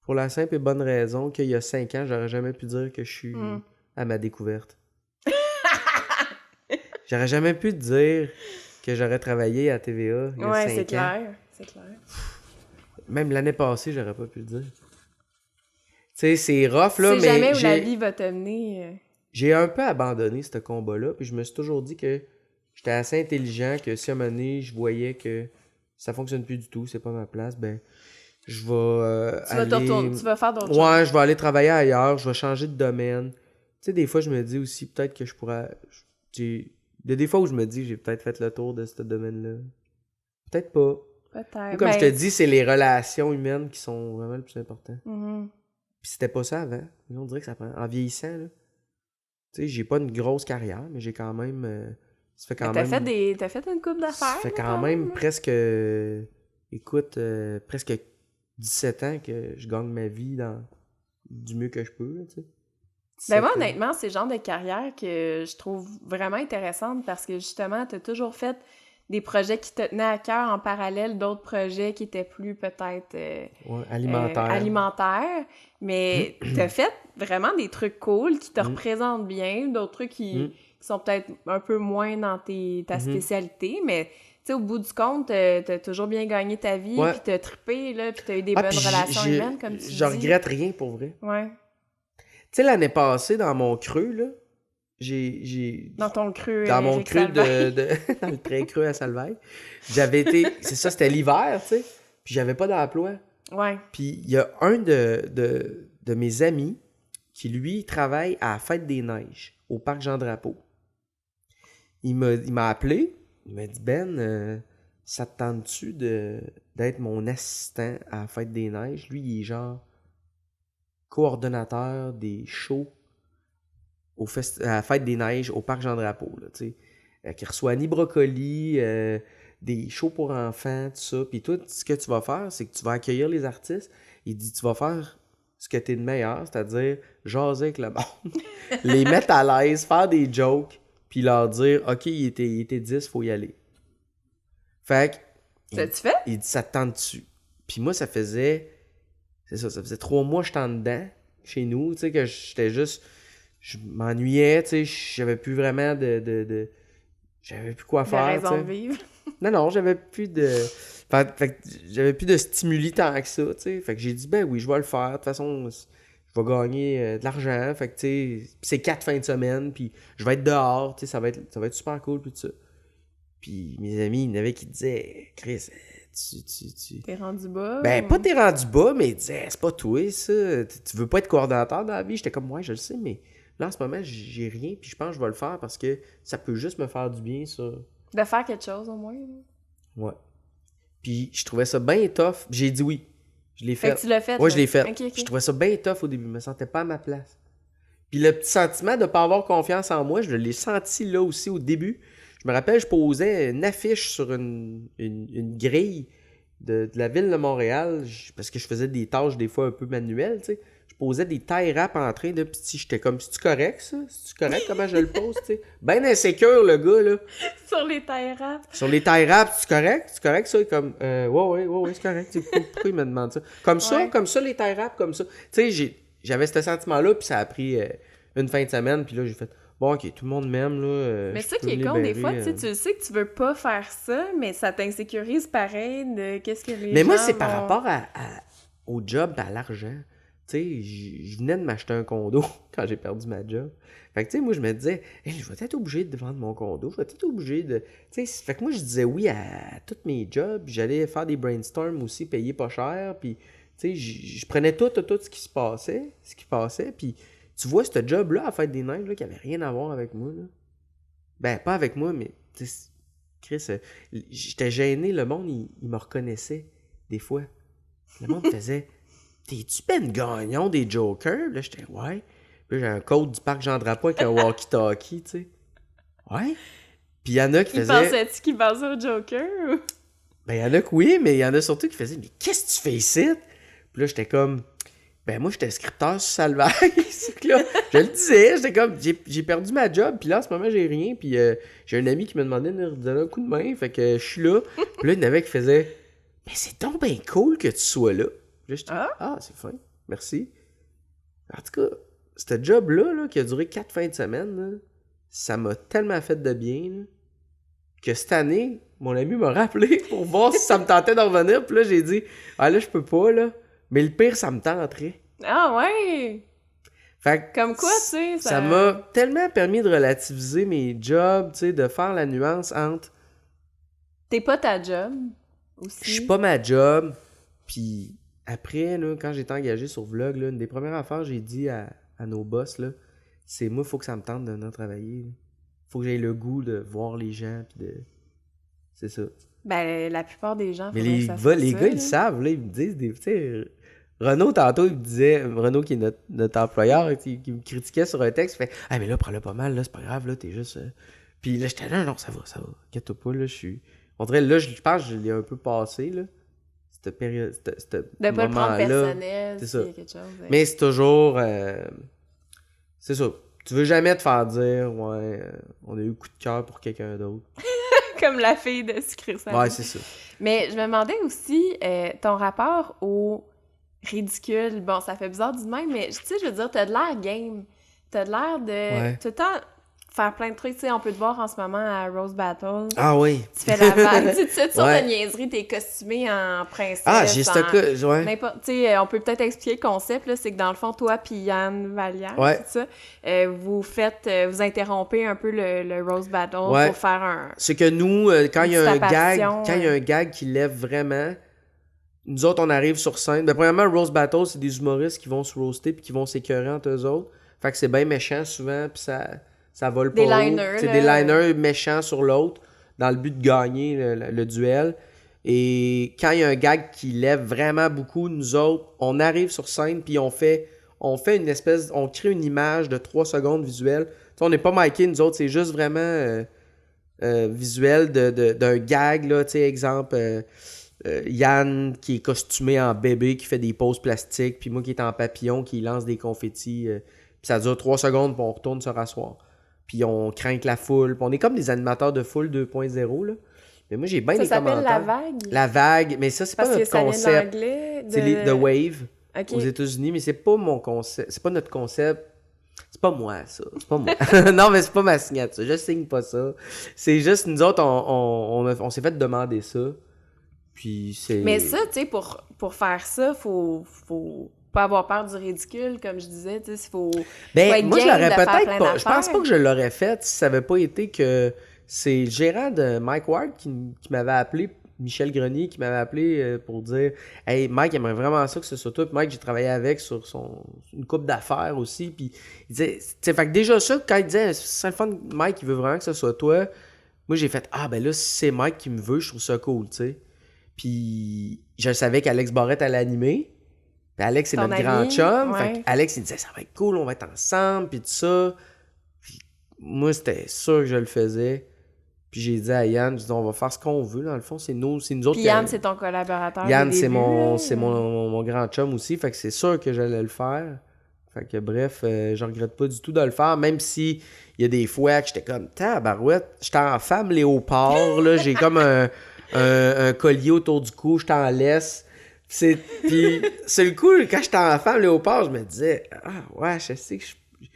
Pour la simple et bonne raison qu'il y a 5 ans, j'aurais jamais pu dire que je suis à ma découverte. J'aurais jamais pu te dire que j'aurais travaillé à TVA il y a 5 ans. Ouais, c'est clair. Même l'année passée, j'aurais pas pu le dire. Tu sais, c'est rough, là, mais... C'est jamais où la vie va te mener. J'ai un peu abandonné ce combat-là, puis je me suis toujours dit que j'étais assez intelligent, que si à un moment donné, je voyais que ça fonctionne plus du tout, c'est pas ma place, ben... Je vais tu vas faire d'autres choses. Ouais, je vais aller travailler ailleurs, je vais changer de domaine. Tu sais, des fois, je me dis aussi, peut-être que je pourrais... Il y a des fois où je me dis, j'ai peut-être fait le tour de ce domaine-là. Peut-être pas. Peut-être. Comme je te dis, c'est les relations humaines qui sont vraiment le plus important. Mm-hmm. Puis c'était pas ça avant. On dirait que ça prend... En vieillissant, là. Tu sais, j'ai pas une grosse carrière, mais j'ai quand même... Ça fait quand même... T'as fait une couple d'affaires? Ça fait quand même presque... Écoute, presque 17 ans que je gagne ma vie du mieux que je peux, tu sais. Ben moi, honnêtement, c'est le genre de carrière que je trouve vraiment intéressante parce que justement, t'as toujours fait des projets qui te tenaient à cœur en parallèle d'autres projets qui étaient plus peut-être alimentaires, mais t'as fait vraiment des trucs cool qui te représentent bien, d'autres trucs qui sont peut-être un peu moins dans ta spécialité, mais tu sais, au bout du compte, t'as toujours bien gagné ta vie, puis t'as trippé, là, puis t'as eu des bonnes relations humaines, comme tu dis. Je regrette rien, pour vrai. Ouais. Tu sais, l'année passée, dans mon creux, là, j'ai... Dans ton creux, dans mon creux dans le très creux à Salvaille, j'avais été... C'est ça, c'était l'hiver, tu sais, puis j'avais pas d'emploi. Ouais. Puis il y a un de mes amis qui, lui, travaille à la Fête des Neiges, au Parc Jean-Drapeau. Il m'a appelé. Il m'a dit, Ben, ça te tente-tu d'être mon assistant à la Fête des Neiges? Lui, il est genre coordonnateur des shows à la Fête des Neiges au Parc Jean-Drapeau, là, tu sais. Qui reçoit Annie Brocoli, des shows pour enfants, tout ça. Puis toi, ce que tu vas faire, c'est que tu vas accueillir les artistes. Il dit, tu vas faire ce que t'es de meilleur, c'est-à-dire jaser avec le monde, les mettre à l'aise, faire des jokes, puis leur dire, OK, il était 10, faut y aller. Fait que... T'as-tu fait? Il dit, ça te tente dessus. Puis moi, ça faisait 3 mois que j'étais en dedans, chez nous, tu sais, que j'étais juste... Je m'ennuyais, tu sais, j'avais plus vraiment j'avais plus quoi faire, raison de vivre. Non, j'avais plus de... Fait que j'avais plus de stimuli tant que ça, tu sais. Fait que j'ai dit, ben oui, je vais le faire. De toute façon, je vais gagner de l'argent. Fait que, tu sais, c'est 4 fins de semaine, puis je vais être dehors, tu sais, ça va être super cool, puis tout ça. Puis mes amis, il y en avait qui disaient, Chris, tu... T'es rendu bas? Ben, pas t'es rendu bas, mais ils disaient, c'est pas toi, ça. Tu veux pas être coordonnateur dans la vie? J'étais comme, ouais, je le sais, mais là, en ce moment, j'ai rien, puis je pense que je vais le faire parce que ça peut juste me faire du bien, ça. De faire quelque chose, au moins. Ouais. Puis je trouvais ça bien tough. J'ai dit oui. Je l'ai fait. Fait que tu l'as fait? Ouais, là. je l'ai fait. Ok. Je trouvais ça bien tough au début. Je me sentais pas à ma place. Puis le petit sentiment de pas avoir confiance en moi, je l'ai senti là aussi au début. Je me rappelle, je posais une affiche sur une grille de la ville de Montréal, parce que je faisais des tâches des fois un peu manuelles, tu sais. Je posais des tie wraps en train de, puis j'étais comme, c'est-tu correct ça? C'est-tu correct comment je le pose, tu sais? Ben insécure le gars, là. Sur les tailles rap. Sur les tie wraps, c'est correct? C'est correct ça? Comme, ouais, c'est correct. Pourquoi il me demande ça? Comme ça, les tie wraps, comme ça. Tu sais, j'avais ce sentiment-là, puis ça a pris une fin de semaine, puis là, j'ai fait, bon, ok, tout le monde m'aime, là. Mais c'est ça qui est con, des fois, tu sais que tu veux pas faire ça, mais ça t'insécurise pareil de qu'est-ce que les gens Mais moi, c'est vont... par rapport au job, à l'argent. Tu sais, je venais de m'acheter un condo quand j'ai perdu ma job. Fait que, tu sais, moi, je me disais, hey, je vais être obligé de vendre mon condo, je vais être obligé de... Tu sais, fait que moi, je disais oui à tous mes jobs, j'allais faire des brainstorms aussi, payer pas cher, puis, tu sais, je prenais tout ce qui passait, puis tu vois, ce job-là, à Fête des Neiges, là, qui avait rien à voir avec moi, là. Ben, pas avec moi, mais, tu sais, Chris, j'étais gêné, le monde, il me reconnaissait, des fois. Le monde faisait... T'es-tu Ben Gagnon des Jokers? Là, j'étais, ouais. Puis j'ai un code du parc Jean-Drapeau avec un walkie-talkie, tu sais. Ouais. Puis il y en a qui faisaient... Pensais-tu qu'il pensait au Joker? Ou... Ben, il y en a que oui, mais il y en a surtout qui faisaient, mais qu'est-ce que tu fais ici? Puis là, j'étais comme, ben moi, j'étais scripteur sur Salvaire. Là, je le disais, j'étais comme, j'ai perdu ma job, puis là, en ce moment, j'ai rien. Puis j'ai un ami qui me demandait de me donner un coup de main, fait que je suis là. Puis là, il y en avait qui faisaient, mais c'est donc bien cool que tu sois là. Là, j'étais, c'est fin, merci. En tout cas, ce job-là, là, qui a duré 4 fins de semaine, là, ça m'a tellement fait de bien, là, que cette année, mon ami m'a rappelé pour voir si ça me tentait d'en revenir. Puis là, j'ai dit, ah là, je peux pas, là. Mais le pire, ça me tenterait. Ah ouais! Fait que, comme quoi, tu sais, ça m'a tellement permis de relativiser mes jobs, tu sais, de faire la nuance entre... T'es pas ta job, aussi. Je suis pas ma job, puis... Après, là, quand j'étais engagé sur Vlog, là, une des premières affaires j'ai dit à nos boss, là, c'est moi, il faut que ça me tente de venir travailler. Faut que j'aie le goût de voir les gens. Pis de... C'est ça. Ben, la plupart des gens... Mais les gars, ils le savent. Là, ils me disent... Tu sais, Renaud, tantôt, il me disait... Renaud, qui est notre employeur, qui me critiquait sur un texte, il fait « Ah, mais là, prends-le pas mal, là, c'est pas grave, là, t'es juste... Puis là, j'étais là, non, ça va. Inquiète-toi pas, là, je suis... On dirait, là, je pense que je l'ai un peu passé, là. Cette période, de pas le prendre personnel, c'est ça. Quelque chose. Ouais. Mais c'est toujours... c'est ça. Tu veux jamais te faire dire, ouais, on a eu coup de cœur pour quelqu'un d'autre. Comme la fille de Sucré Salé. Ouais, c'est ça. Mais je me demandais aussi, ton rapport au ridicule. Bon, ça fait bizarre du même, mais tu sais, je veux dire, t'as de l'air game. T'as de l'air de... Tout le temps... faire plein de trucs, tu sais, on peut te voir en ce moment à Rose Battle. Ah oui! Tu fais la vague, tu sais, toutes sortes de niaiseries, t'es costumé en princesse. Ah, j'ai ce ouais. Tu sais, on peut peut-être expliquer le concept, là, c'est que dans le fond, toi puis Yann Vallière, c'est ça, vous interrompez un peu le Rose Battle pour faire un... C'est que nous, quand il y a un gag qui lève vraiment, nous autres, on arrive sur scène. Ben, premièrement, Rose Battle, c'est des humoristes qui vont se roaster puis qui vont s'écœurer entre eux autres. Fait que c'est bien méchant souvent, puis ça vole pas haut. C'est des liners méchants sur l'autre dans le but de gagner le duel. Et quand il y a un gag qui lève vraiment beaucoup, nous autres, on arrive sur scène puis on fait une espèce... On crée une image de 3 secondes visuelle. T'sais, on n'est pas miqué, nous autres, c'est juste vraiment visuel d'un gag, là, tu sais, exemple... Yann qui est costumé en bébé, qui fait des poses plastiques, puis moi qui est en papillon, qui lance des confettis. Puis ça dure 3 secondes, puis on retourne se rasseoir. Puis on craint la foule. Puis on est comme des animateurs de foule 2.0, là. Mais moi, j'ai bien des commentaires. Ça s'appelle La Vague? La Vague, mais ça, c'est pas notre concept. C'est The Wave aux États-Unis, mais c'est pas mon concept. C'est pas notre concept. C'est pas moi, ça. C'est pas moi. Non, mais c'est pas ma signature. Je signe pas ça. C'est juste, nous autres, on s'est fait demander ça. Puis c'est... Mais ça, tu sais, pour faire ça, faut pas avoir peur du ridicule, comme je disais, tu sais, faut être moi, je game l'aurais de faire peut-être plein pas... Je pense d'affaires. pas que je l'aurais fait si ça avait pas été que c'est le gérant de Mike Ward qui m'avait appelé, Michel Grenier, qui m'avait appelé pour dire « Hey, Mike aimerait vraiment ça que ce soit toi. » Puis Mike, j'ai travaillé avec sur une couple d'affaires aussi. Puis il disait... Tu sais, fait que déjà ça, quand il disait « C'est le fun, Mike, il veut vraiment que ce soit toi. » Moi, j'ai fait « Ah, ben là, si c'est Mike qui me veut, je trouve ça cool, tu sais. » Puis je savais qu'Alex Barrette allait animer. Puis Alex, c'est Ton notre grand ami, chum. Fait ouais. qu'Alex, il disait, ça va être cool, on va être ensemble, puis tout ça. Puis moi, c'était sûr que je le faisais. Puis j'ai dit à Yann, je dis, on va faire ce qu'on veut, dans le fond, c'est nous autres. Puis Yann, c'est ton collaborateur Yann, des c'est débuts, là. mon grand chum aussi, fait que c'est sûr que j'allais le faire. Fait que bref, je regrette pas du tout de le faire, même si il y a des fois que j'étais comme, tabarouette, j'étais en femme léopard, là, j'ai comme un collier autour du cou, j'étais en laisse. Puis c'est le coup, quand j'étais en femme léopard, je me disais, ah ouais, je sais que je...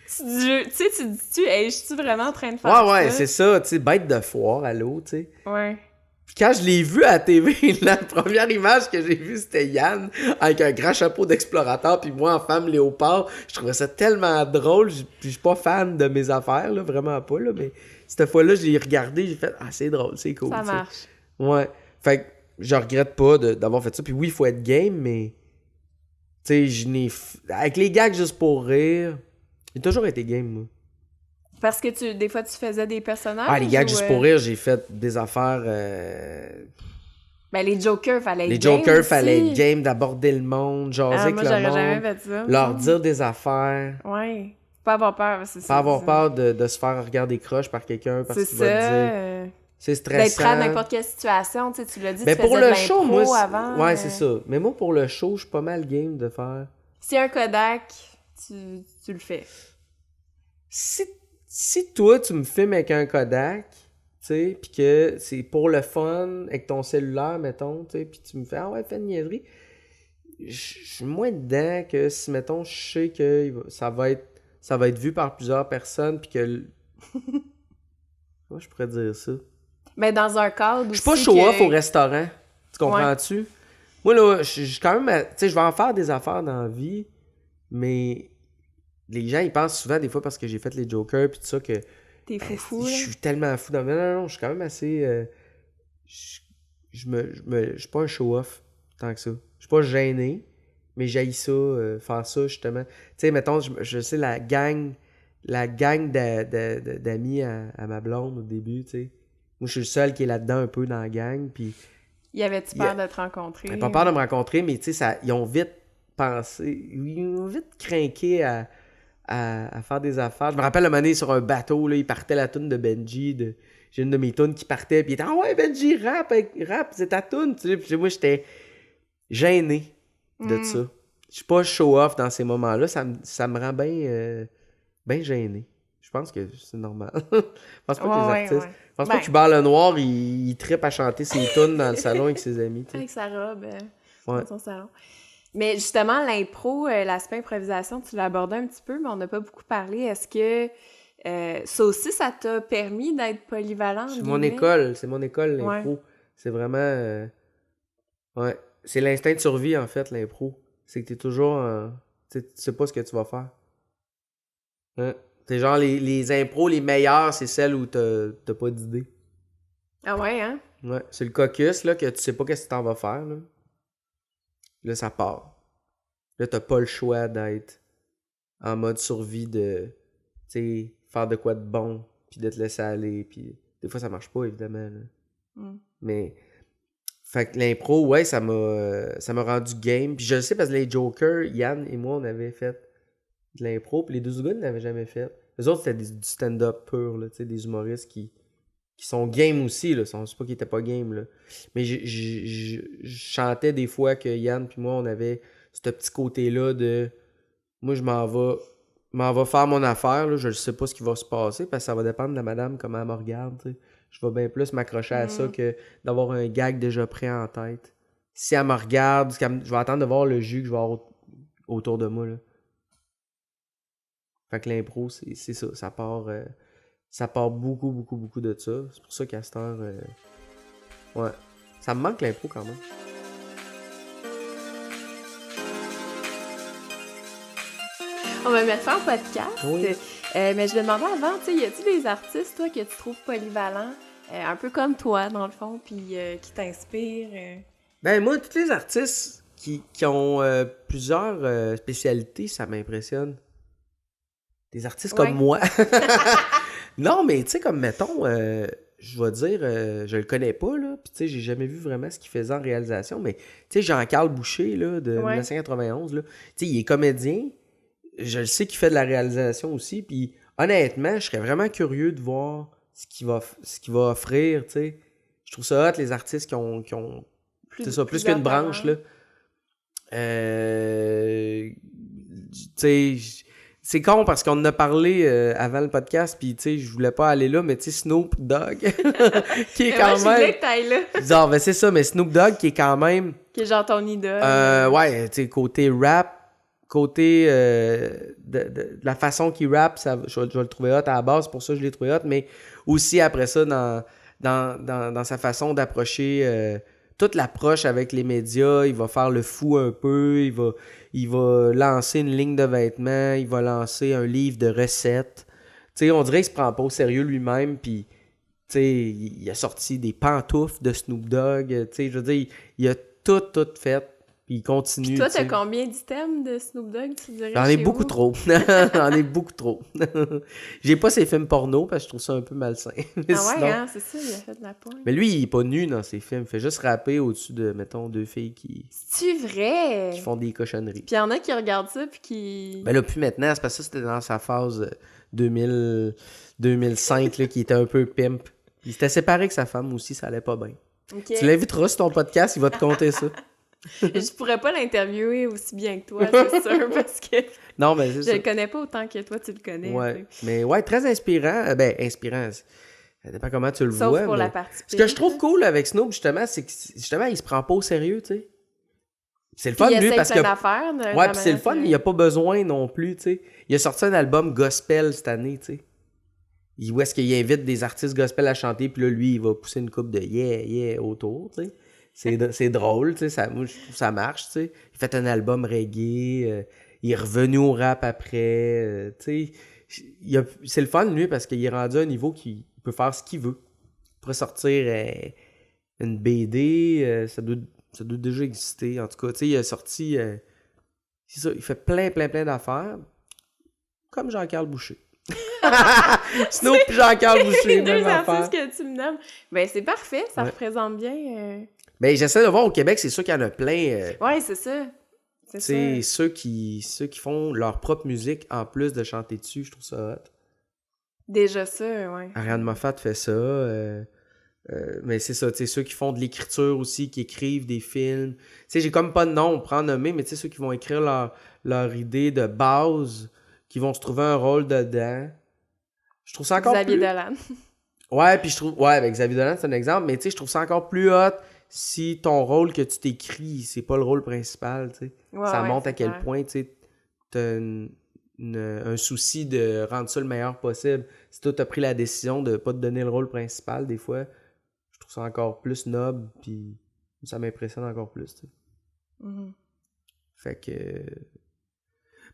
Tu sais, tu dis-tu, hey, je suis vraiment en train de faire ça? Ouais, c'est ça, tu sais, bête de foire, allô, tu sais. Ouais. Puis quand je l'ai vu à la TV, la première image que j'ai vue, c'était Yann avec un grand chapeau d'explorateur, puis moi en femme léopard. Je trouvais ça tellement drôle. Puis je suis pas fan de mes affaires, là, vraiment pas, là, mais cette fois-là, je l'ai regardé, j'ai fait « Ah, c'est drôle, c'est cool. » Ça t'sais. marche. Ouais. Fait que je regrette pas d'avoir fait ça. Puis oui, il faut être game, mais... Tu sais, avec les gags juste pour rire, j'ai toujours été game, moi. Parce que des fois, tu faisais des personnages? Ah, les gags ou, juste pour rire, j'ai fait des affaires... Ben, les jokers, fallait être Les game jokers, aussi. fallait être game d'aborder le monde, jaser avec moi, le j'aurais monde, jamais fait ça. leur dire des affaires, Ouais. Pas avoir peur, c'est ça. pas avoir peur de se faire regarder croche par quelqu'un parce C'est qu'il va te dire. C'est d'être prêt à stressant. n'importe quelle situation, tu sais, tu l'as dit, Mais tu pour faisais le de show, l'impro moi, avant. ouais, c'est ça. Mais moi, pour le show, je suis pas mal game de faire. Si un Kodak, tu le fais. Si toi, tu me filmes avec un Kodak, tu sais, pis que c'est pour le fun, avec ton cellulaire, mettons, tu sais, pis tu me fais, ah ouais, fais une niaiserie, je suis moins dedans que si, mettons, je sais que ça va être vu par plusieurs personnes, pis que... Moi, je pourrais dire ça. Mais dans un cadre Je aussi suis pas show-off au restaurant, tu comprends-tu? Ouais. Moi, là, je suis quand même... Tu sais, je vais en faire des affaires dans la vie, mais... Les gens, ils pensent souvent, des fois, parce que j'ai fait les jokers pis tout ça, que... T'es foufou, je là. suis tellement fou dans... Non, je suis quand même assez... je suis pas un show-off tant que ça. Je suis pas gêné, mais j'haïs ça, faire ça, justement. Tu sais, mettons, je sais, la gang d'amis à ma blonde au début, tu sais. Moi, je suis le seul qui est là-dedans un peu dans la gang, puis... Y avait-tu peur de te rencontrer? Pas peur de me rencontrer, mais tu sais, ils ont vite pensé... Ils ont vite craqué à faire des affaires. Je me rappelle un moment donné, sur un bateau, là, il partait la toune de Benji, j'ai une de mes tounes qui partait, puis il était « Ah ouais, Benji, rap, c'est ta toune! » Tu sais, puis moi, j'étais gêné de ça. Je suis pas show-off dans ces moments-là, ça me rend bien gêné. Je pense que c'est normal. Je pense pas que les artistes... Ouais. Je pense pas que Hubert Lenoir, il trippe à chanter ses tunes dans le salon avec ses amis. T'sais. Avec sa robe Ouais. dans son salon. Mais justement, l'impro, l'aspect improvisation, tu l'as abordé un petit peu, mais on n'a pas beaucoup parlé. Est-ce que ça aussi, ça t'a permis d'être polyvalent? C'est mon école, l'impro. Ouais. C'est vraiment... Ouais. C'est l'instinct de survie, en fait, l'impro. C'est que t'es toujours... Tu sais pas ce que tu vas faire. Hein? C'est genre, les impros, les meilleures, c'est celles où t'as pas d'idée. Ah ouais, hein? Ouais. C'est le caucus, là, que tu sais pas qu'est-ce que t'en vas faire, là. Là, ça part. Là, t'as pas le choix d'être en mode survie de, tu sais, faire de quoi de bon, puis de te laisser aller, puis des fois, ça marche pas, évidemment, là. Mais, fait que l'impro, ouais, ça m'a rendu game. Puis je le sais parce que les jokers, Yann et moi, on avait fait de l'impro, puis les deux gars n'avaient jamais fait. Les autres, c'était du stand-up pur, là, tu sais, des humoristes qui sont game aussi, là. C'est pas qu'ils étaient pas game, là. Mais je chantais des fois que Yann puis moi, on avait ce petit côté-là de... Moi, je m'en vais faire mon affaire, là. Je sais pas ce qui va se passer, parce que ça va dépendre de la madame, comment elle me regarde, tu sais. Je vais bien plus m'accrocher à ça que d'avoir un gag déjà prêt en tête. Si elle me regarde, je vais attendre de voir le jus que je vais avoir autour de moi, là. Fait que l'impro, c'est ça. Ça part beaucoup de ça. C'est pour ça qu'à cette heure... Ouais. Ça me manque l'impro quand même. On va mettre ça en podcast. Oui. Mais je me demandais avant, tu sais, y a-t-il des artistes, toi, que tu trouves polyvalents, un peu comme toi, dans le fond, puis qui t'inspirent? Ben, moi, tous les artistes qui ont plusieurs spécialités, ça m'impressionne. Des artistes comme moi. Non, mais tu sais, comme mettons, je vais dire, je le connais pas, là, puis tu sais, j'ai jamais vu vraiment ce qu'il faisait en réalisation, mais tu sais, Jean-Carl Boucher, là, de 1991, là, tu sais, il est comédien, je le sais qu'il fait de la réalisation aussi, puis honnêtement, je serais vraiment curieux de voir ce qu'il va offrir, tu sais. Je trouve ça hot, les artistes qui ont c'est ça, plus qu'une branche, là. Tu sais, c'est con parce qu'on en a parlé avant le podcast, puis tu sais, je voulais pas aller là, mais tu sais, Snoop Dogg, qui est quand même... Je voulais que t'ailles là. Genre, ben c'est ça, mais Snoop Dogg qui est quand même... Qui est genre ton idole. Ouais, tu sais, côté rap, côté de la façon qu'il rappe, je vais le trouver hot à la base, pour ça je l'ai trouvé hot, mais aussi après ça, dans sa façon d'approcher... toute l'approche avec les médias, il va faire le fou un peu, il va lancer une ligne de vêtements, il va lancer un livre de recettes. Tu sais, on dirait qu'il se prend pas au sérieux lui-même, puis tu sais, il a sorti des pantoufles de Snoop Dogg, tu sais, je veux dire, il a tout fait, puis il continue. Puis toi, t'as combien d'items de Snoop Dogg, tu dirais? J'en ai beaucoup trop. J'en ai beaucoup trop. J'ai pas ses films porno parce que je trouve ça un peu malsain. Mais ah ouais, sinon... hein, c'est ça, il a fait de la pointe. Mais lui, il est pas nu dans ses films. Il fait juste rapper au-dessus de, mettons, deux filles C'est-tu vrai? qui font des cochonneries. Puis il y en a qui regardent ça puis qui... Ben là, plus maintenant. C'est parce que ça, c'était dans sa phase 2005, là, qui était un peu pimp. Il s'était séparé avec sa femme aussi, ça allait pas bien. Okay. Tu l'inviteras sur ton podcast, il va te conter ça. Je pourrais pas l'interviewer aussi bien que toi, c'est sûr, parce que non, mais c'est je le connais pas autant que toi, tu le connais. Ouais, mais ouais, très inspirant. Ben, inspirant, ça dépend comment tu le Sauf vois. pour mais la partie ce que je trouve cool avec Snoop, justement, c'est que justement, il se prend pas au sérieux, tu sais. C'est le fun, lui, parce que... Ouais, puis c'est le fun, il a pas besoin non plus, tu sais. Il a sorti un album gospel cette année, tu sais. Où est-ce qu'il invite des artistes gospel à chanter, puis là, lui, il va pousser une coupe de yeah autour, tu sais. C'est drôle, tu sais, moi, je trouve ça marche, tu sais. Il fait un album reggae, il est revenu au rap après, tu sais. C'est le fun, lui, parce qu'il est rendu à un niveau qu'il peut faire ce qu'il veut. Il pourrait sortir une BD, ça doit déjà exister, en tout cas. Tu sais, il a sorti... c'est ça, il fait plein d'affaires, comme Jean-Carl Boucher. Snoop et Jean-Carl Boucher, les deux même affaire. artistes que tu me nommes. Ben, c'est parfait, ça représente bien... Ben, j'essaie de voir au Québec, c'est sûr qu'il y en a plein. Ouais, c'est ça. C'est ceux qui font leur propre musique en plus de chanter dessus, je trouve ça hot. Déjà ça, ouais. Ariane Moffat fait ça. Mais c'est ça, tu sais, ceux qui font de l'écriture aussi, qui écrivent des films. Tu sais, j'ai comme pas de nom pour en nommer, mais tu sais, ceux qui vont écrire leur idée de base, qui vont se trouver un rôle dedans. Je trouve ça encore Xavier Dolan. Ouais, puis je trouve... Ouais, avec Xavier Dolan, c'est un exemple, mais tu sais, je trouve ça encore plus hot si ton rôle que tu t'écris, c'est pas le rôle principal, tu sais. Ouais, ça montre à quel clair. point, tu sais, t'as un souci de rendre ça le meilleur possible. Si toi, t'as pris la décision de pas te donner le rôle principal, des fois, je trouve ça encore plus noble, puis ça m'impressionne encore plus, tu sais. Mm-hmm. Fait que...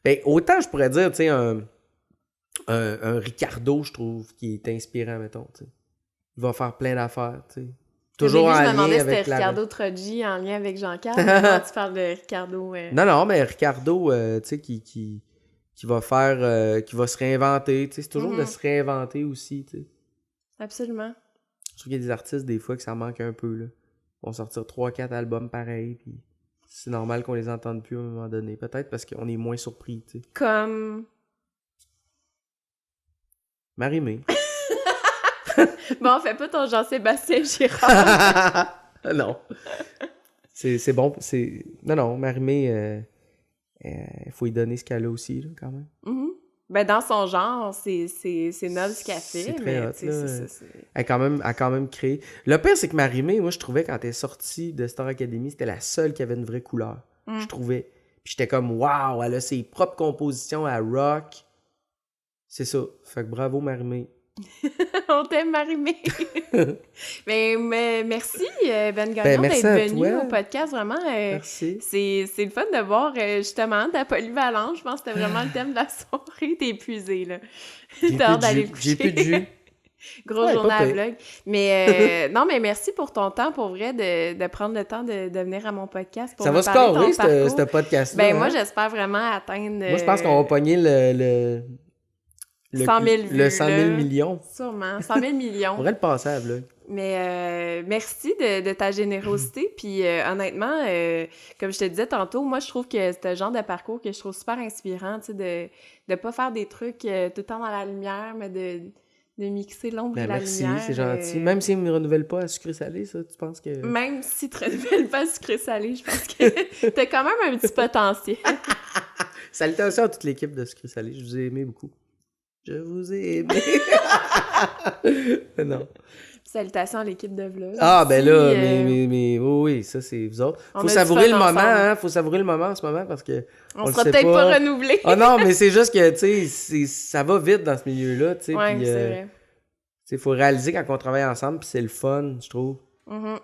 Ben, autant je pourrais dire, tu sais, un Ricardo, je trouve, qui est inspirant, mettons, tu sais. Il va faire plein d'affaires, tu sais. Toujours en lien avec je me demandais si c'était Ricardo Troggi en lien avec Jean-Carl. Comment tu parles de Ricardo? Non, mais Ricardo, tu sais, qui va faire... qui va se réinventer, tu sais. C'est toujours de se réinventer aussi, tu sais. Absolument. Je trouve qu'il y a des artistes, des fois, que ça manque un peu, là. Ils vont sortir 3-4 albums pareils, puis c'est normal qu'on les entende plus à un moment donné. Peut-être parce qu'on est moins surpris, tu sais. Comme... Marie-Mé. Bon, fais pas ton Jean-Sébastien Girard. Non. C'est bon. Non, Marie-Mé, il faut lui donner ce qu'elle a aussi, là, quand même. Mm-hmm. Ben, dans son genre, c'est noble ce qu'elle fait. C'est très mais, hot, c'est là. ça. Elle a quand même créé... Le pire, c'est que Marie-Mé, moi, je trouvais, quand elle est sortie de Star Academy, c'était la seule qui avait une vraie couleur. Je trouvais. Puis j'étais comme, waouh, elle a ses propres compositions à rock. C'est ça. Fait que bravo, Marie-Mé. On t'aime, Marie-Mé! mais merci, Ben Gagnon, merci d'être venu toi. au podcast. Vraiment, Merci. c'est le fun de voir, justement, ta polyvalence. Je pense que c'était vraiment le thème de la soirée. T'es épuisé, là. T'as hâte d'aller te coucher. J'ai plus de jus. Grosse Ouais, journée pas à pire. vlog. Mais non, mais merci pour ton temps, pour vrai, de prendre le temps de venir à mon podcast pour Ça me va parler de ton scorer, parcours. ce podcast-là. Ben, moi, hein? j'espère vraiment atteindre... Moi, je pense qu'on va pogner le 100 000 vues, le 100 000 là. millions. Sûrement. 100 000 On millions. pourrait le passer à vlog. Mais merci de ta générosité. Puis honnêtement, comme je te disais tantôt, moi, je trouve que c'est un genre de parcours que je trouve super inspirant, tu sais, de pas faire des trucs tout le temps dans la lumière, mais de mixer l'ombre et la Merci, lumière. c'est gentil. Même s'ils ne me renouvellent pas à sucré-salé, ça, tu penses que... Même si tu renouvelles pas sucré-salé, je pense que t'as quand même un petit potentiel. Salutations à toute l'équipe de sucré-salé, je vous ai aimé beaucoup. Je vous ai aimé. Non. Salutations à l'équipe de vlog. Ah, ben là, Si, mais oui, ça, c'est vous autres. on Faut a du savourer fun le moment, ensemble. hein. Faut savourer le moment en ce moment parce que... on le sera sait peut-être pas renouvelés. Ah non, mais c'est juste que, tu sais, ça va vite dans ce milieu-là, tu sais. Ouais, puis, c'est vrai. il faut réaliser quand on travaille ensemble, puis c'est le fun, je trouve. Mhm. Tu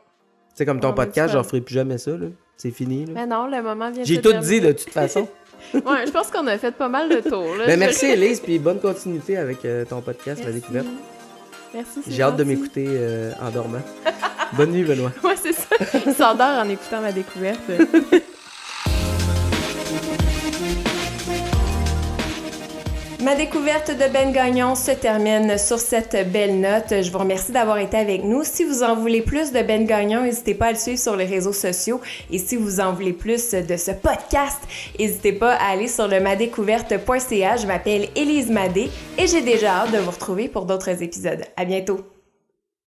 sais, comme ton On a du podcast, fun. j'en ferai plus jamais ça, là. C'est fini, là. Mais non, le moment vient de J'ai se tout terminer. dit, de toute façon. Ouais, je pense qu'on a fait pas mal de tours. Là. Ben, merci, Élise, puis bonne continuité avec ton podcast, La Merci. Découverte. Merci, c'est J'ai hâte de gentil. m'écouter en dormant. Bonne nuit, Benoît. Ouais, c'est ça. Il s'endort en écoutant ma découverte. Ma découverte de Ben Gagnon se termine sur cette belle note. Je vous remercie d'avoir été avec nous. Si vous en voulez plus de Ben Gagnon, n'hésitez pas à le suivre sur les réseaux sociaux. Et si vous en voulez plus de ce podcast, n'hésitez pas à aller sur le madécouverte.ca. Je m'appelle Élise Madé et j'ai déjà hâte de vous retrouver pour d'autres épisodes. À bientôt!